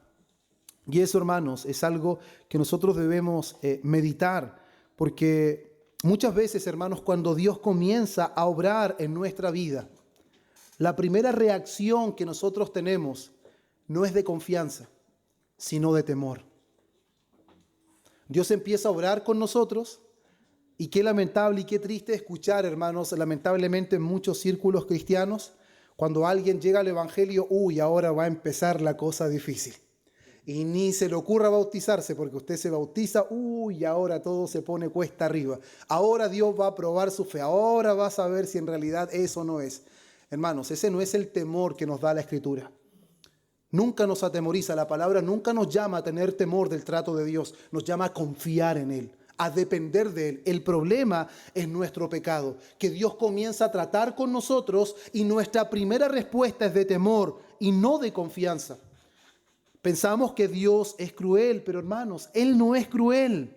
Y eso, hermanos, es algo que nosotros debemos meditar, porque muchas veces, hermanos, cuando Dios comienza a obrar en nuestra vida, la primera reacción que nosotros tenemos no es de confianza, sino de temor. Dios empieza a obrar con nosotros y qué lamentable y qué triste escuchar, hermanos, lamentablemente en muchos círculos cristianos, cuando alguien llega al Evangelio, ahora va a empezar la cosa difícil. Y ni se le ocurra bautizarse, porque usted se bautiza, ahora todo se pone cuesta arriba. Ahora Dios va a probar su fe, ahora va a saber si en realidad eso no es. Hermanos, ese no es el temor que nos da la Escritura. Nunca nos atemoriza, la palabra nunca nos llama a tener temor del trato de Dios, nos llama a confiar en Él, a depender de Él. El problema es nuestro pecado, que Dios comienza a tratar con nosotros y nuestra primera respuesta es de temor y no de confianza. Pensamos que Dios es cruel, pero hermanos, Él no es cruel.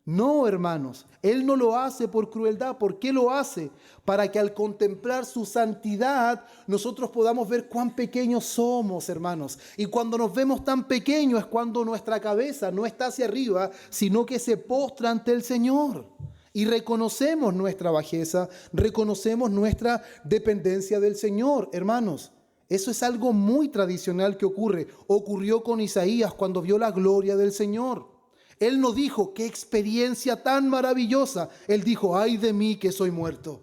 No, hermanos, Él no lo hace por crueldad. ¿Por qué lo hace? Para que al contemplar su santidad, nosotros podamos ver cuán pequeños somos, hermanos. Y cuando nos vemos tan pequeños es cuando nuestra cabeza no está hacia arriba, sino que se postra ante el Señor. Y reconocemos nuestra bajeza, reconocemos nuestra dependencia del Señor, hermanos. Eso es algo muy tradicional que ocurre. Ocurrió con Isaías cuando vio la gloria del Señor. Él no dijo, qué experiencia tan maravillosa. Él dijo, ay de mí que soy muerto.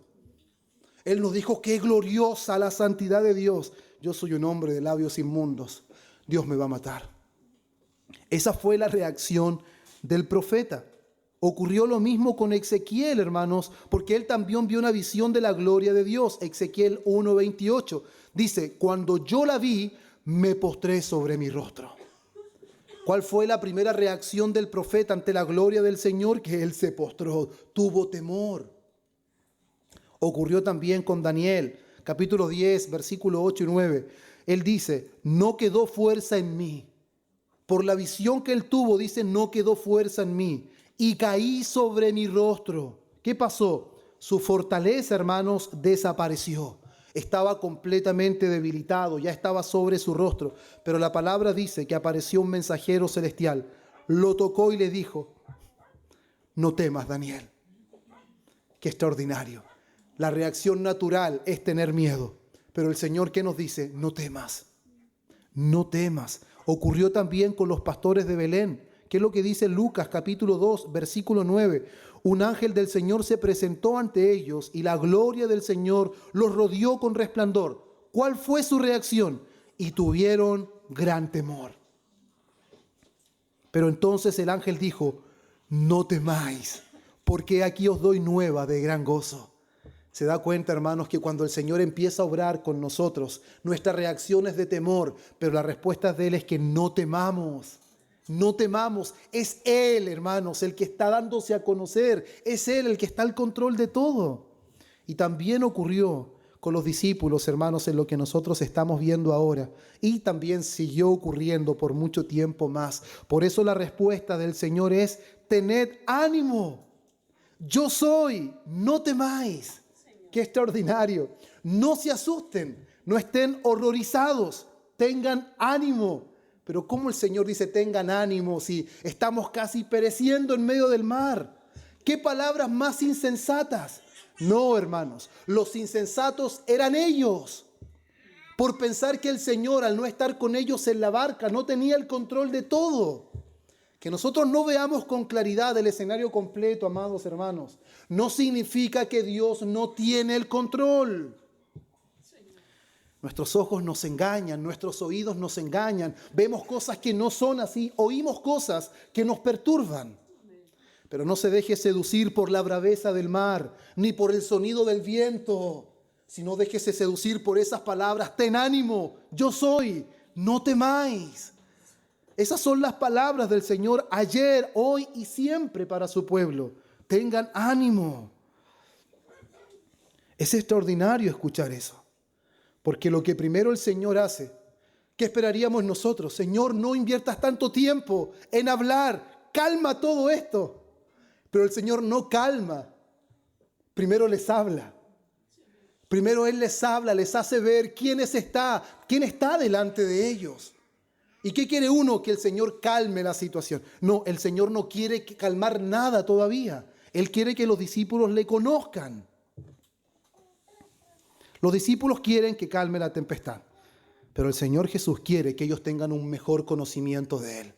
Él no dijo, qué gloriosa la santidad de Dios. Yo soy un hombre de labios inmundos. Dios me va a matar. Esa fue la reacción del profeta. Ocurrió lo mismo con Ezequiel, hermanos, porque él también vio una visión de la gloria de Dios. Ezequiel 1:28 dice, cuando yo la vi, me postré sobre mi rostro. ¿Cuál fue la primera reacción del profeta ante la gloria del Señor? Que él se postró, tuvo temor. Ocurrió también con Daniel, capítulo 10, versículo 8 y 9. Él dice, no quedó fuerza en mí. Por la visión que él tuvo, dice, no quedó fuerza en mí. Y caí sobre mi rostro. ¿Qué pasó? Su fortaleza, hermanos, desapareció. Estaba completamente debilitado, ya estaba sobre su rostro. Pero la palabra dice que apareció un mensajero celestial. Lo tocó y le dijo, no temas, Daniel. Qué extraordinario. La reacción natural es tener miedo. Pero el Señor, ¿qué nos dice? No temas. No temas. Ocurrió también con los pastores de Belén. ¿Qué es lo que dice Lucas capítulo 2, versículo 9? Un ángel del Señor se presentó ante ellos y la gloria del Señor los rodeó con resplandor. ¿Cuál fue su reacción? Y tuvieron gran temor. Pero entonces el ángel dijo, no temáis, porque aquí os doy nueva de gran gozo. Se da cuenta, hermanos, que cuando el Señor empieza a obrar con nosotros, nuestra reacción es de temor, pero la respuesta de Él es que no temamos. No temamos, es Él, hermanos, el que está dándose a conocer, es Él el que está al control de todo. Y también ocurrió con los discípulos, hermanos, en lo que nosotros estamos viendo ahora. Y también siguió ocurriendo por mucho tiempo más. Por eso la respuesta del Señor es, tened ánimo, yo soy, no temáis. Qué extraordinario. No se asusten, no estén horrorizados, tengan ánimo. Pero ¿cómo el Señor dice tengan ánimo si estamos casi pereciendo en medio del mar? ¿Qué palabras más insensatas? No, hermanos, los insensatos eran ellos. Por pensar que el Señor, al no estar con ellos en la barca, no tenía el control de todo. Que nosotros no veamos con claridad el escenario completo, amados hermanos, no significa que Dios no tiene el control. Nuestros ojos nos engañan, nuestros oídos nos engañan, vemos cosas que no son así, oímos cosas que nos perturban. Pero no se deje seducir por la braveza del mar, ni por el sonido del viento, sino déjese seducir por esas palabras, ten ánimo, yo soy, no temáis. Esas son las palabras del Señor ayer, hoy y siempre para su pueblo. Tengan ánimo. Es extraordinario escuchar eso. Porque lo que primero el Señor hace, ¿qué esperaríamos nosotros? Señor, no inviertas tanto tiempo en hablar, calma todo esto. Pero el Señor no calma, primero les habla. Primero Él les habla, les hace ver quién está delante de ellos. ¿Y qué quiere uno? Que el Señor calme la situación. No, el Señor no quiere calmar nada todavía. Él quiere que los discípulos le conozcan. Los discípulos quieren que calme la tempestad, pero el Señor Jesús quiere que ellos tengan un mejor conocimiento de Él.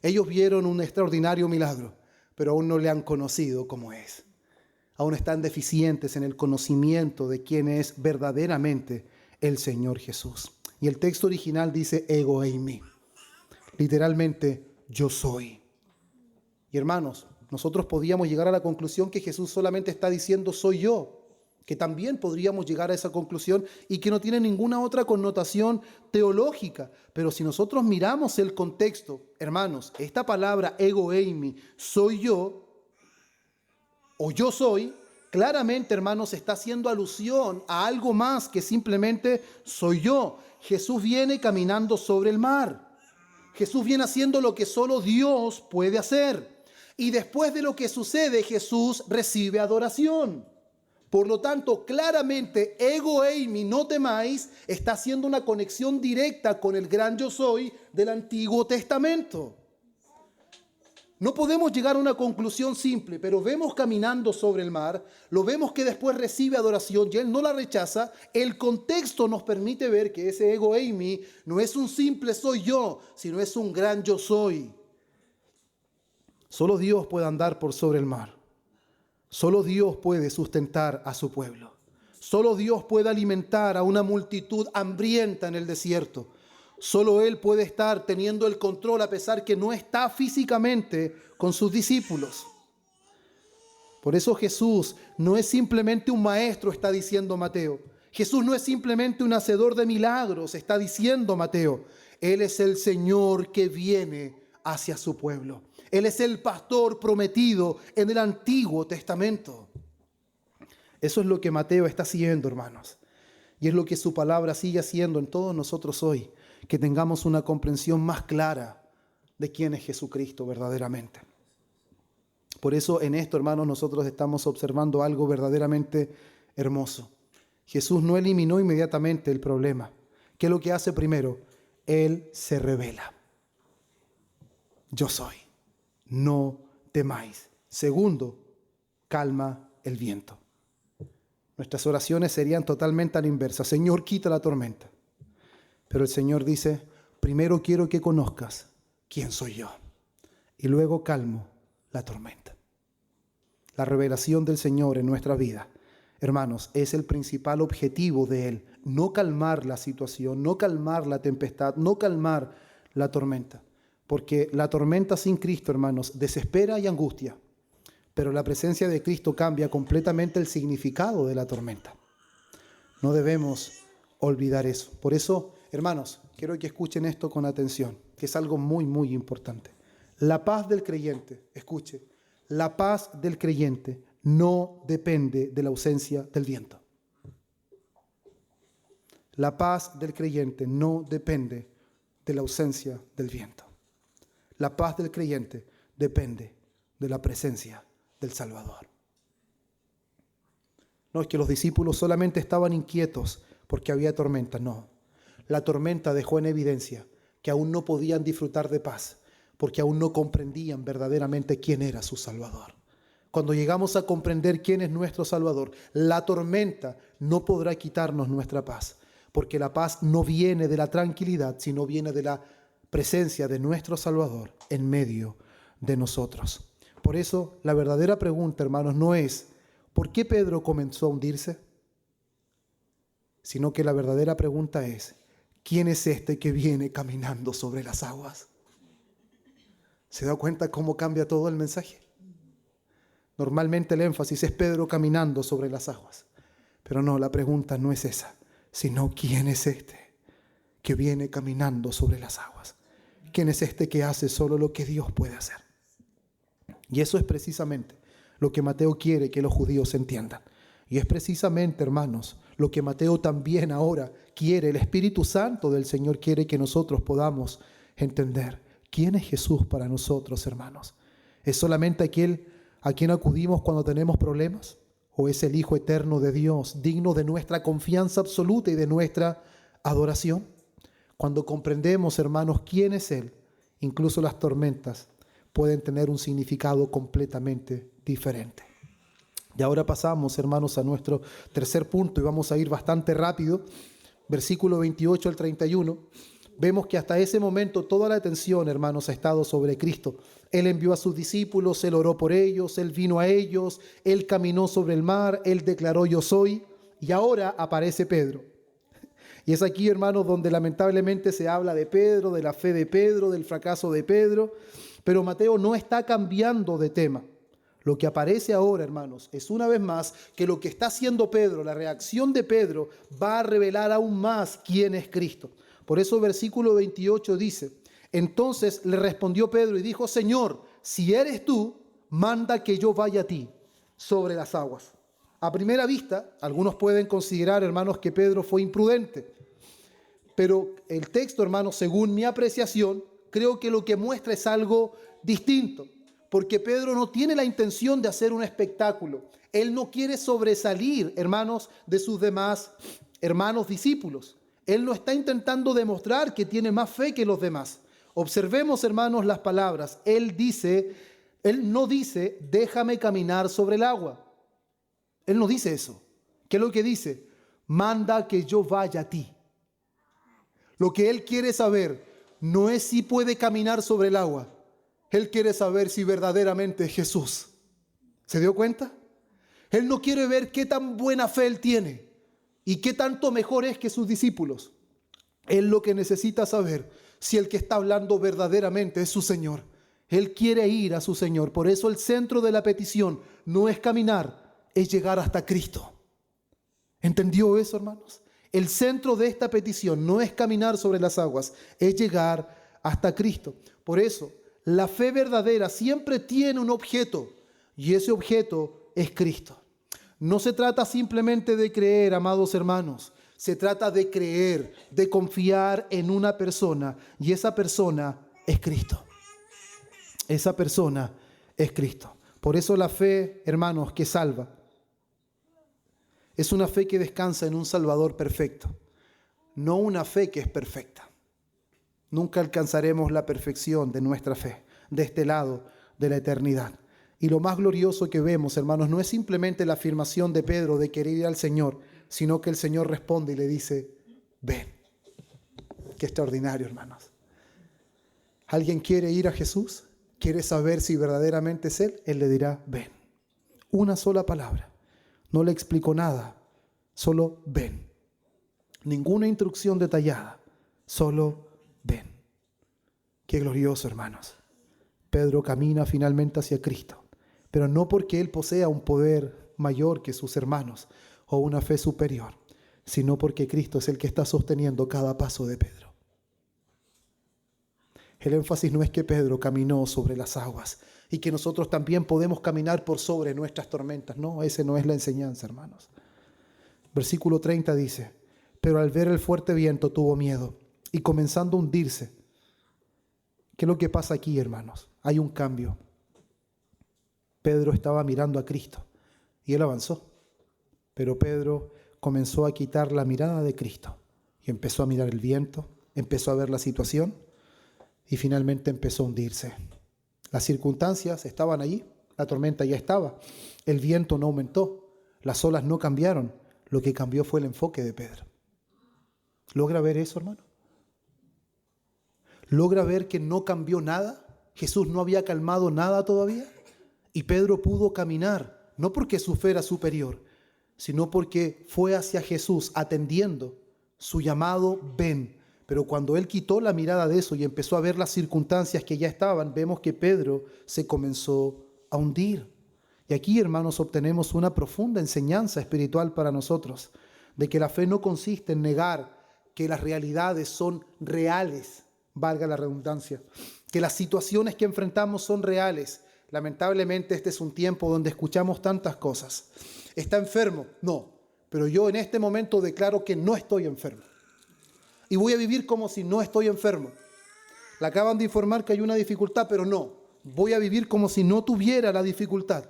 Ellos vieron un extraordinario milagro, pero aún no le han conocido como es. Aún están deficientes en el conocimiento de quién es verdaderamente el Señor Jesús. Y el texto original dice ego eimi, literalmente yo soy. Y hermanos, nosotros podíamos llegar a la conclusión que Jesús solamente está diciendo soy yo, que también podríamos llegar a esa conclusión y que no tiene ninguna otra connotación teológica. Pero si nosotros miramos el contexto, hermanos, esta palabra ego eimi, soy yo, o yo soy, claramente, hermanos, está haciendo alusión a algo más que simplemente soy yo. Jesús viene caminando sobre el mar. Jesús viene haciendo lo que solo Dios puede hacer. Y después de lo que sucede, Jesús recibe adoración. Por lo tanto, claramente, ego eimi, no temáis, está haciendo una conexión directa con el gran yo soy del Antiguo Testamento. No podemos llegar a una conclusión simple, pero vemos caminando sobre el mar, lo vemos que después recibe adoración y él no la rechaza. El contexto nos permite ver que ese ego eimi no es un simple soy yo, sino es un gran yo soy. Solo Dios puede andar por sobre el mar. Solo Dios puede sustentar a su pueblo. Solo Dios puede alimentar a una multitud hambrienta en el desierto. Solo Él puede estar teniendo el control a pesar que no está físicamente con sus discípulos. Por eso Jesús no es simplemente un maestro, está diciendo Mateo. Jesús no es simplemente un hacedor de milagros, está diciendo Mateo. Él es el Señor que viene hacia su pueblo. Él es el pastor prometido en el Antiguo Testamento. Eso es lo que Mateo está haciendo, hermanos. Y es lo que su palabra sigue haciendo en todos nosotros hoy. Que tengamos una comprensión más clara de quién es Jesucristo verdaderamente. Por eso en esto, hermanos, nosotros estamos observando algo verdaderamente hermoso. Jesús no eliminó inmediatamente el problema. ¿Qué es lo que hace primero? Él se revela. Yo soy. No temáis. Segundo, calma el viento. Nuestras oraciones serían totalmente a la inversa. Señor, quita la tormenta. Pero el Señor dice, primero quiero que conozcas quién soy yo. Y luego calmo la tormenta. La revelación del Señor en nuestra vida, hermanos, es el principal objetivo de Él. No calmar la situación, no calmar la tempestad, no calmar la tormenta. Porque la tormenta sin Cristo, hermanos, desespera y angustia. Pero la presencia de Cristo cambia completamente el significado de la tormenta. No debemos olvidar eso. Por eso, hermanos, quiero que escuchen esto con atención, que es algo muy, muy importante. La paz del creyente, escuche, la paz del creyente no depende de la ausencia del viento. La paz del creyente no depende de la ausencia del viento. La paz del creyente depende de la presencia del Salvador. No es que los discípulos solamente estaban inquietos porque había tormenta, no. La tormenta dejó en evidencia que aún no podían disfrutar de paz, porque aún no comprendían verdaderamente quién era su Salvador. Cuando llegamos a comprender quién es nuestro Salvador, la tormenta no podrá quitarnos nuestra paz, porque la paz no viene de la tranquilidad, sino viene de la presencia de nuestro Salvador en medio de nosotros. Por eso, la verdadera pregunta, hermanos, no es ¿por qué Pedro comenzó a hundirse? Sino que la verdadera pregunta es ¿quién es este que viene caminando sobre las aguas? ¿Se da cuenta cómo cambia todo el mensaje? Normalmente el énfasis es Pedro caminando sobre las aguas. Pero no, la pregunta no es esa, sino ¿quién es este que viene caminando sobre las aguas? ¿Quién es este que hace solo lo que Dios puede hacer? Y eso es precisamente lo que Mateo quiere que los judíos entiendan. Y es precisamente, hermanos, lo que Mateo también ahora quiere, el Espíritu Santo del Señor quiere que nosotros podamos entender. ¿Quién es Jesús para nosotros, hermanos? ¿Es solamente aquel a quien acudimos cuando tenemos problemas? ¿O es el Hijo eterno de Dios, digno de nuestra confianza absoluta y de nuestra adoración? Cuando comprendemos, hermanos, quién es Él, incluso las tormentas pueden tener un significado completamente diferente. Y ahora pasamos, hermanos, a nuestro tercer punto y vamos a ir bastante rápido. Versículo 28 al 31. Vemos que hasta ese momento toda la atención, hermanos, ha estado sobre Cristo. Él envió a sus discípulos, Él oró por ellos, Él vino a ellos, Él caminó sobre el mar, Él declaró yo soy. Y ahora aparece Pedro. Y es aquí, hermanos, donde lamentablemente se habla de Pedro, de la fe de Pedro, del fracaso de Pedro. Pero Mateo no está cambiando de tema. Lo que aparece ahora, hermanos, es una vez más que lo que está haciendo Pedro, la reacción de Pedro, va a revelar aún más quién es Cristo. Por eso versículo 28 dice, entonces le respondió Pedro y dijo, Señor, si eres tú, manda que yo vaya a ti sobre las aguas. A primera vista, algunos pueden considerar, hermanos, que Pedro fue imprudente. Pero el texto, hermanos, según mi apreciación, creo que lo que muestra es algo distinto. Porque Pedro no tiene la intención de hacer un espectáculo. Él no quiere sobresalir, hermanos, de sus demás hermanos discípulos. Él no está intentando demostrar que tiene más fe que los demás. Observemos, hermanos, las palabras. Él no dice, déjame caminar sobre el agua. Él no dice eso. ¿Qué es lo que dice? Manda que yo vaya a ti. Lo que él quiere saber no es si puede caminar sobre el agua. Él quiere saber si verdaderamente es Jesús. ¿Se dio cuenta? Él no quiere ver qué tan buena fe él tiene y qué tanto mejor es que sus discípulos. Él lo que necesita saber si el que está hablando verdaderamente es su Señor. Él quiere ir a su Señor. Por eso el centro de la petición no es caminar, es llegar hasta Cristo. ¿Entendió eso, hermanos? El centro de esta petición no es caminar sobre las aguas, es llegar hasta Cristo. Por eso, la fe verdadera siempre tiene un objeto y ese objeto es Cristo. No se trata simplemente de creer, amados hermanos. Se trata de creer, de confiar en una persona y esa persona es Cristo. Esa persona es Cristo. Por eso la fe, hermanos, que salva, es una fe que descansa en un Salvador perfecto, no una fe que es perfecta. Nunca alcanzaremos la perfección de nuestra fe de este lado de la eternidad. Y lo más glorioso que vemos, hermanos, no es simplemente la afirmación de Pedro de querer ir al Señor, sino que el Señor responde y le dice, ven. Qué extraordinario, hermanos. ¿Alguien quiere ir a Jesús? ¿Quiere saber si verdaderamente es Él? Él le dirá, ven. Una sola palabra. No le explico nada, solo ven. Ninguna instrucción detallada, solo ven. Qué glorioso, hermanos. Pedro camina finalmente hacia Cristo, pero no porque él posea un poder mayor que sus hermanos o una fe superior, sino porque Cristo es el que está sosteniendo cada paso de Pedro. El énfasis no es que Pedro caminó sobre las aguas y que nosotros también podemos caminar por sobre nuestras tormentas. No, esa no es la enseñanza, hermanos. Versículo 30 dice, pero al ver el fuerte viento tuvo miedo y comenzando a hundirse. ¿Qué es lo que pasa aquí, hermanos? Hay un cambio. Pedro estaba mirando a Cristo y él avanzó. Pero Pedro comenzó a quitar la mirada de Cristo y empezó a mirar el viento, empezó a ver la situación y finalmente empezó a hundirse. Las circunstancias estaban allí, la tormenta ya estaba, el viento no aumentó, las olas no cambiaron, lo que cambió fue el enfoque de Pedro. ¿Logra ver eso, hermano? ¿Logra ver que no cambió nada? Jesús no había calmado nada todavía y Pedro pudo caminar, no porque su fe era superior, sino porque fue hacia Jesús atendiendo su llamado, ven. Pero cuando él quitó la mirada de eso y empezó a ver las circunstancias que ya estaban, vemos que Pedro se comenzó a hundir. Y aquí, hermanos, obtenemos una profunda enseñanza espiritual para nosotros, de que la fe no consiste en negar que las realidades son reales, valga la redundancia, que las situaciones que enfrentamos son reales. Lamentablemente este es un tiempo donde escuchamos tantas cosas. ¿Está enfermo? No, pero yo en este momento declaro que no estoy enfermo. Y voy a vivir como si no estoy enfermo. Le acaban de informar que hay una dificultad, pero no. Voy a vivir como si no tuviera la dificultad.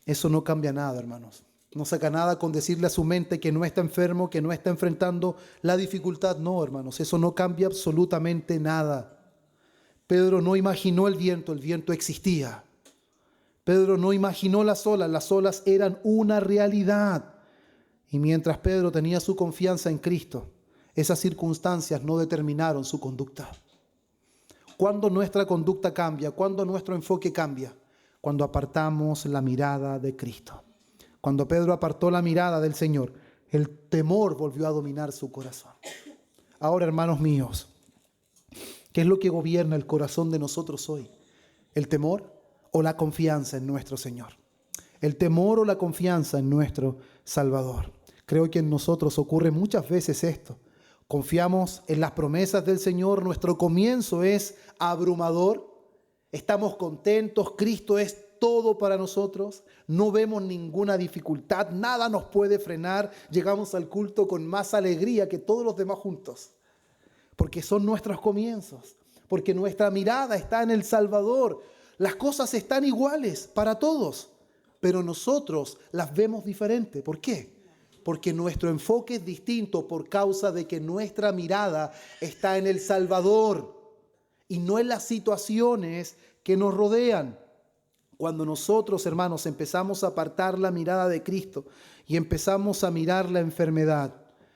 Eso no cambia nada, hermanos. No saca nada con decirle a su mente que no está enfermo, que no está enfrentando la dificultad. No, hermanos, eso no cambia absolutamente nada. Pedro no imaginó el viento existía. Pedro no imaginó las olas eran una realidad. Y mientras Pedro tenía su confianza en Cristo, esas circunstancias no determinaron su conducta. ¿Cuándo nuestra conducta cambia? ¿Cuándo nuestro enfoque cambia? Cuando apartamos la mirada de Cristo. Cuando Pedro apartó la mirada del Señor, el temor volvió a dominar su corazón. Ahora, hermanos míos, ¿qué es lo que gobierna el corazón de nosotros hoy? ¿El temor o la confianza en nuestro Señor? El temor o la confianza en nuestro Salvador. Creo que en nosotros ocurre muchas veces esto. Confiamos en las promesas del Señor, nuestro comienzo es abrumador, estamos contentos, Cristo es todo para nosotros, no vemos ninguna dificultad, nada nos puede frenar, llegamos al culto con más alegría que todos los demás juntos, porque son nuestros comienzos, porque nuestra mirada está en el Salvador. Las cosas están iguales para todos, pero nosotros las vemos diferente. ¿Por qué? Porque nuestro enfoque es distinto por causa de que nuestra mirada está en el Salvador y no en las situaciones que nos rodean. Cuando nosotros, hermanos, empezamos a apartar la mirada de Cristo y empezamos a mirar la enfermedad,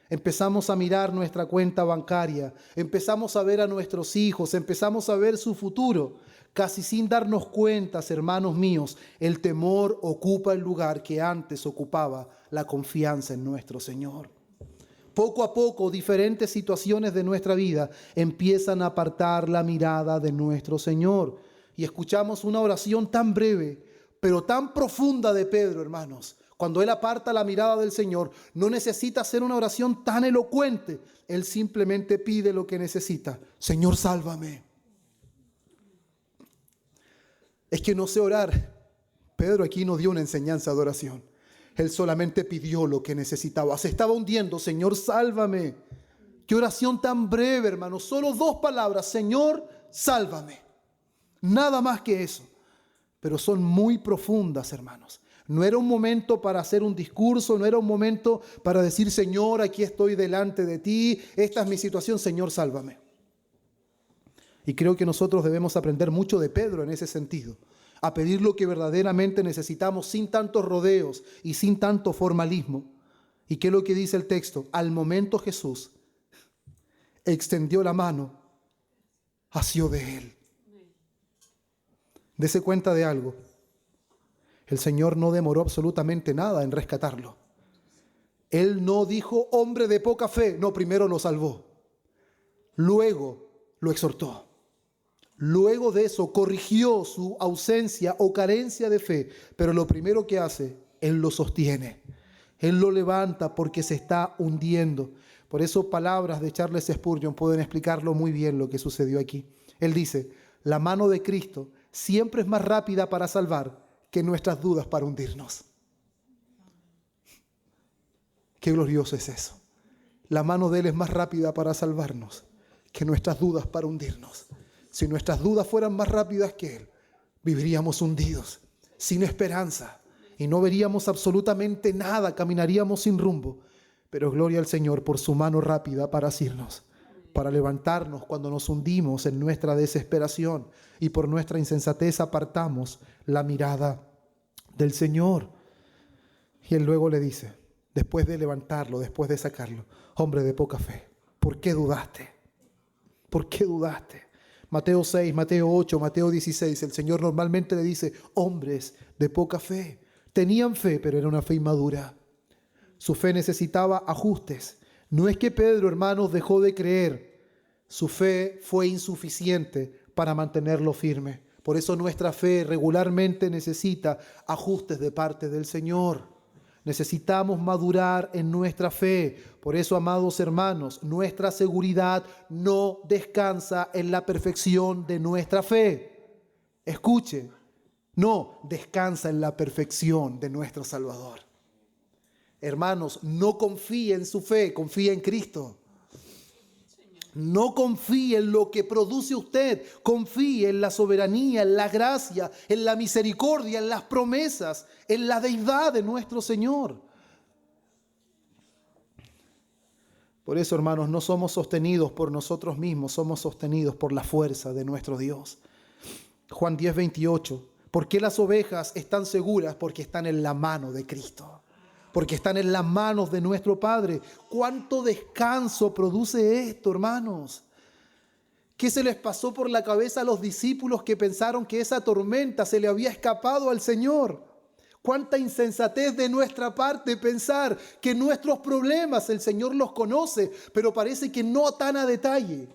empezamos a mirar nuestra cuenta bancaria, empezamos a ver a nuestros hijos, empezamos a ver su futuro, casi sin darnos cuenta, hermanos míos, el temor ocupa el lugar que antes ocupaba la confianza en nuestro Señor. Poco a poco, diferentes situaciones de nuestra vida empiezan a apartar la mirada de nuestro Señor. Y escuchamos una oración tan breve, pero tan profunda de Pedro, hermanos. Cuando él aparta la mirada del Señor, no necesita hacer una oración tan elocuente. Él simplemente pide lo que necesita. Señor, sálvame. Es que no sé orar. Pedro aquí nos dio una enseñanza de oración. Él solamente pidió lo que necesitaba. Se estaba hundiendo. Señor, sálvame. Qué oración tan breve, hermanos. Solo 2 palabras. Señor, sálvame. Nada más que eso. Pero son muy profundas, hermanos. No era un momento para hacer un discurso, no era un momento para decir, Señor, aquí estoy delante de ti, esta es mi situación, Señor, sálvame. Y creo que nosotros debemos aprender mucho de Pedro en ese sentido, a pedir lo que verdaderamente necesitamos sin tantos rodeos y sin tanto formalismo. ¿Y qué es lo que dice el texto? Al momento Jesús extendió la mano, asió de él. Dese cuenta de algo. El Señor no demoró absolutamente nada en rescatarlo. Él no dijo, hombre de poca fe. No, primero lo salvó. Luego lo exhortó. Luego de eso corrigió su ausencia o carencia de fe. Pero lo primero que hace, Él lo sostiene. Él lo levanta porque se está hundiendo. Por eso palabras de Charles Spurgeon pueden explicarlo muy bien lo que sucedió aquí. Él dice, la mano de Cristo siempre es más rápida para salvar que nuestras dudas para hundirnos. Qué glorioso es eso. La mano de Él es más rápida para salvarnos que nuestras dudas para hundirnos. Si nuestras dudas fueran más rápidas que Él, viviríamos hundidos, sin esperanza, y no veríamos absolutamente nada, caminaríamos sin rumbo. Pero gloria al Señor por su mano rápida para asirnos, para levantarnos cuando nos hundimos en nuestra desesperación y por nuestra insensatez apartamos la mirada del Señor. Y Él luego le dice, después de levantarlo, después de sacarlo, hombre de poca fe, ¿por qué dudaste? ¿Por qué dudaste? Mateo 6, Mateo 8, Mateo 16, el Señor normalmente le dice, hombres de poca fe. Tenían fe, pero era una fe inmadura. Su fe necesitaba ajustes. No es que Pedro, hermanos, dejó de creer. Su fe fue insuficiente para mantenerlo firme. Por eso nuestra fe regularmente necesita ajustes de parte del Señor. Necesitamos madurar en nuestra fe. Por eso, amados hermanos, nuestra seguridad no descansa en la perfección de nuestra fe. Escuche, no descansa en la perfección de nuestro Salvador. Hermanos, no confíe en su fe, confíe en Cristo. No confíe en lo que produce usted, confíe en la soberanía, en la gracia, en la misericordia, en las promesas, en la deidad de nuestro Señor. Por eso, hermanos, no somos sostenidos por nosotros mismos, somos sostenidos por la fuerza de nuestro Dios. Juan 10, 28. ¿Por qué las ovejas están seguras? Porque están en la mano de Cristo. Porque están en las manos de nuestro Padre. ¿Cuánto descanso produce esto, hermanos? ¿Qué se les pasó por la cabeza a los discípulos que pensaron que esa tormenta se le había escapado al Señor? Cuánta insensatez de nuestra parte pensar que nuestros problemas el Señor los conoce, pero parece que no tan a detalle.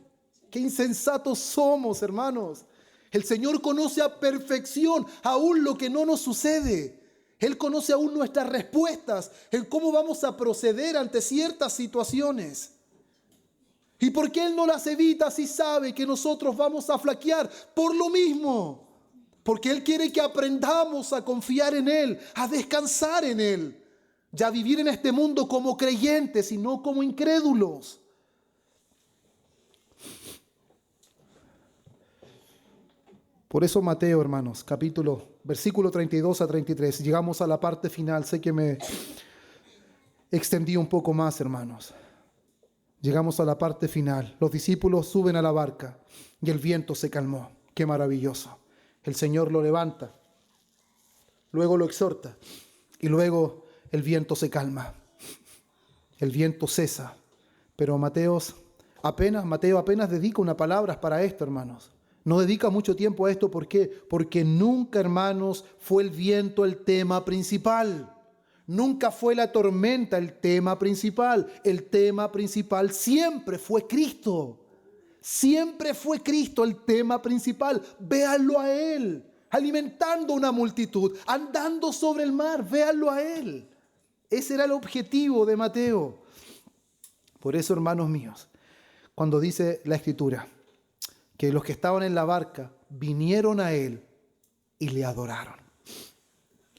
Qué insensatos somos, hermanos. El Señor conoce a perfección aún lo que no nos sucede. Él conoce aún nuestras respuestas, en cómo vamos a proceder ante ciertas situaciones. ¿Y por qué Él no las evita si sabe que nosotros vamos a flaquear? Por lo mismo. Porque Él quiere que aprendamos a confiar en Él, a descansar en Él. Ya vivir en este mundo como creyentes y no como incrédulos. Por eso Mateo, hermanos, versículo 32 a 33. Llegamos a la parte final. Sé que me extendí un poco más, hermanos. Llegamos a la parte final. Los discípulos suben a la barca y el viento se calmó. Qué maravilloso. El Señor lo levanta, luego lo exhorta y luego el viento se calma. El viento cesa. Pero Mateo apenas dedica unas palabras para esto, hermanos. No dedica mucho tiempo a esto. ¿Por qué? Porque nunca, hermanos, fue el viento el tema principal. Nunca fue la tormenta el tema principal. El tema principal siempre fue Cristo. Siempre fue Cristo el tema principal. Véanlo a Él, alimentando una multitud, andando sobre el mar. Véanlo a Él. Ese era el objetivo de Mateo. Por eso, hermanos míos, cuando dice la Escritura que los que estaban en la barca vinieron a Él y le adoraron.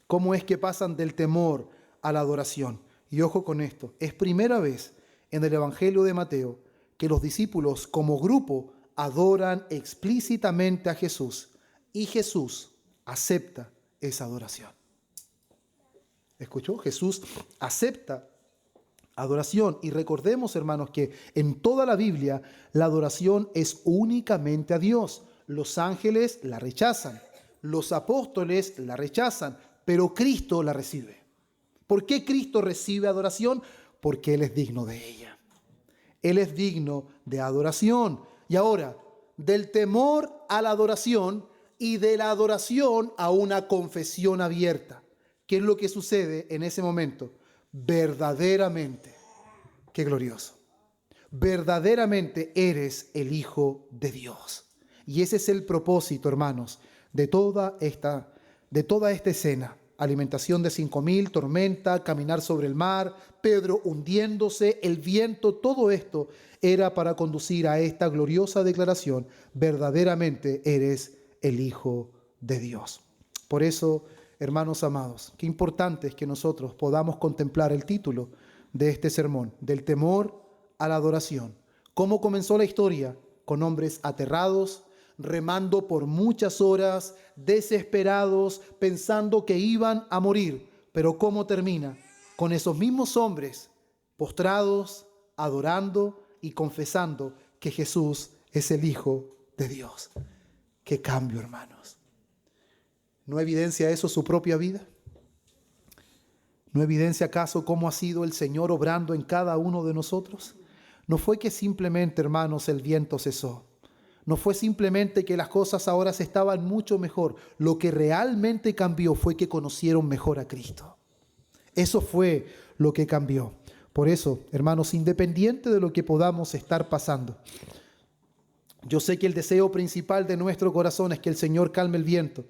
¿Cómo es que pasan del temor a la adoración? Y ojo con esto, es primera vez en el Evangelio de Mateo que los discípulos como grupo adoran explícitamente a Jesús y Jesús acepta esa adoración. ¿Escuchó? Jesús acepta adoración. Y recordemos, hermanos, que en toda la Biblia la adoración es únicamente a Dios. Los ángeles la rechazan, los apóstoles la rechazan, pero Cristo la recibe. ¿Por qué Cristo recibe adoración? Porque Él es digno de ella. Él es digno de adoración. Y ahora, del temor a la adoración y de la adoración a una confesión abierta. ¿Qué es lo que sucede en ese momento? Verdaderamente, qué glorioso, verdaderamente eres el Hijo de Dios. Y ese es el propósito, hermanos, de toda esta escena. Alimentación de 5,000, tormenta, caminar sobre el mar, Pedro hundiéndose, el viento, todo esto era para conducir a esta gloriosa declaración: verdaderamente eres el Hijo de Dios. Por eso, hermanos amados, qué importante es que nosotros podamos contemplar el título de este sermón, del temor a la adoración. ¿Cómo comenzó la historia? Con hombres aterrados, remando por muchas horas, desesperados, pensando que iban a morir. Pero ¿cómo termina? Con esos mismos hombres postrados, adorando y confesando que Jesús es el Hijo de Dios. ¡Qué cambio, hermanos! ¿No evidencia eso su propia vida? ¿No evidencia acaso cómo ha sido el Señor obrando en cada uno de nosotros? No fue que simplemente, hermanos, el viento cesó. No fue simplemente que las cosas ahora se estaban mucho mejor. Lo que realmente cambió fue que conocieron mejor a Cristo. Eso fue lo que cambió. Por eso, hermanos, independiente de lo que podamos estar pasando, yo sé que el deseo principal de nuestro corazón es que el Señor calme el viento.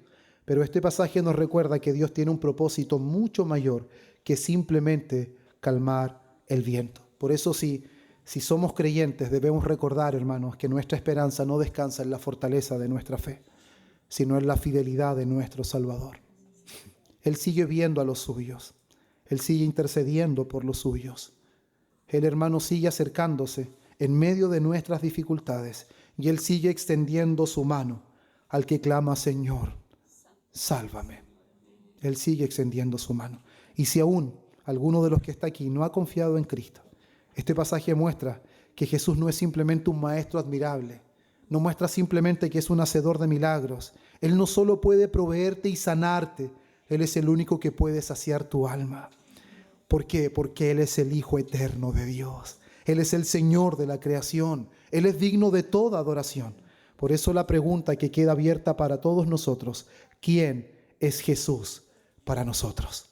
Pero este pasaje nos recuerda que Dios tiene un propósito mucho mayor que simplemente calmar el viento. Por eso, si somos creyentes, debemos recordar, hermanos, que nuestra esperanza no descansa en la fortaleza de nuestra fe, sino en la fidelidad de nuestro Salvador. Él sigue viendo a los suyos. Él sigue intercediendo por los suyos. El hermano sigue acercándose en medio de nuestras dificultades y Él sigue extendiendo su mano al que clama: Señor, sálvame. Él sigue extendiendo su mano. Y si aún alguno de los que está aquí no ha confiado en Cristo, este pasaje muestra que Jesús no es simplemente un maestro admirable, no muestra simplemente que es un hacedor de milagros. Él no solo puede proveerte y sanarte, Él es el único que puede saciar tu alma. ¿Por qué? Porque Él es el Hijo eterno de Dios. Él es el Señor de la creación. Él es digno de toda adoración. Por eso la pregunta que queda abierta para todos nosotros: ¿quién es Jesús para nosotros?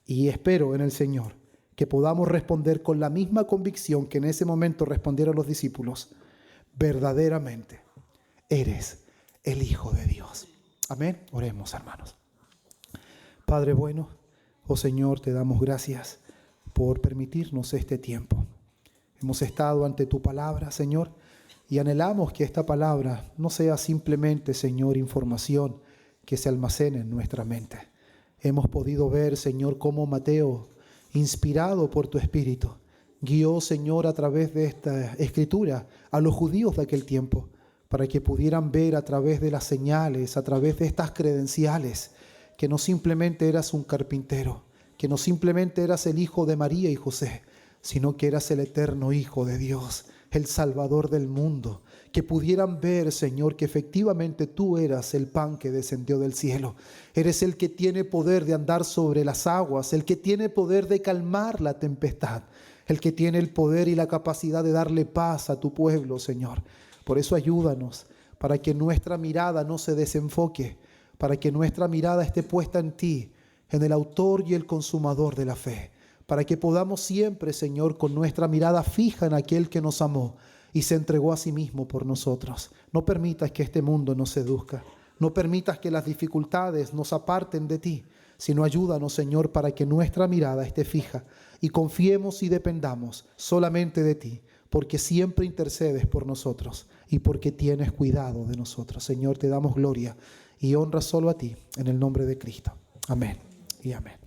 Y espero en el Señor que podamos responder con la misma convicción que en ese momento respondieron los discípulos: verdaderamente eres el Hijo de Dios. Amén. Oremos, hermanos. Padre bueno, oh Señor, te damos gracias por permitirnos este tiempo. Hemos estado ante tu palabra, Señor, y anhelamos que esta palabra no sea simplemente, Señor, información que se almacene en nuestra mente. Hemos podido ver, Señor, cómo Mateo, inspirado por tu Espíritu, guió, Señor, a través de esta escritura a los judíos de aquel tiempo para que pudieran ver a través de las señales, a través de estas credenciales, que no simplemente eras un carpintero, que no simplemente eras el hijo de María y José, sino que eras el eterno Hijo de Dios, el Salvador del mundo. Que pudieran ver, Señor, que efectivamente tú eras el pan que descendió del cielo. Eres el que tiene poder de andar sobre las aguas, el que tiene poder de calmar la tempestad, el que tiene el poder y la capacidad de darle paz a tu pueblo, Señor. Por eso ayúdanos, para que nuestra mirada no se desenfoque, para que nuestra mirada esté puesta en ti, en el autor y el consumador de la fe, para que podamos siempre, Señor, con nuestra mirada fija en aquel que nos amó y se entregó a sí mismo por nosotros. No permitas que este mundo nos seduzca, no permitas que las dificultades nos aparten de ti, sino ayúdanos, Señor, para que nuestra mirada esté fija y confiemos y dependamos solamente de ti, porque siempre intercedes por nosotros y porque tienes cuidado de nosotros. Señor, te damos gloria y honra solo a ti, en el nombre de Cristo. Amén y amén.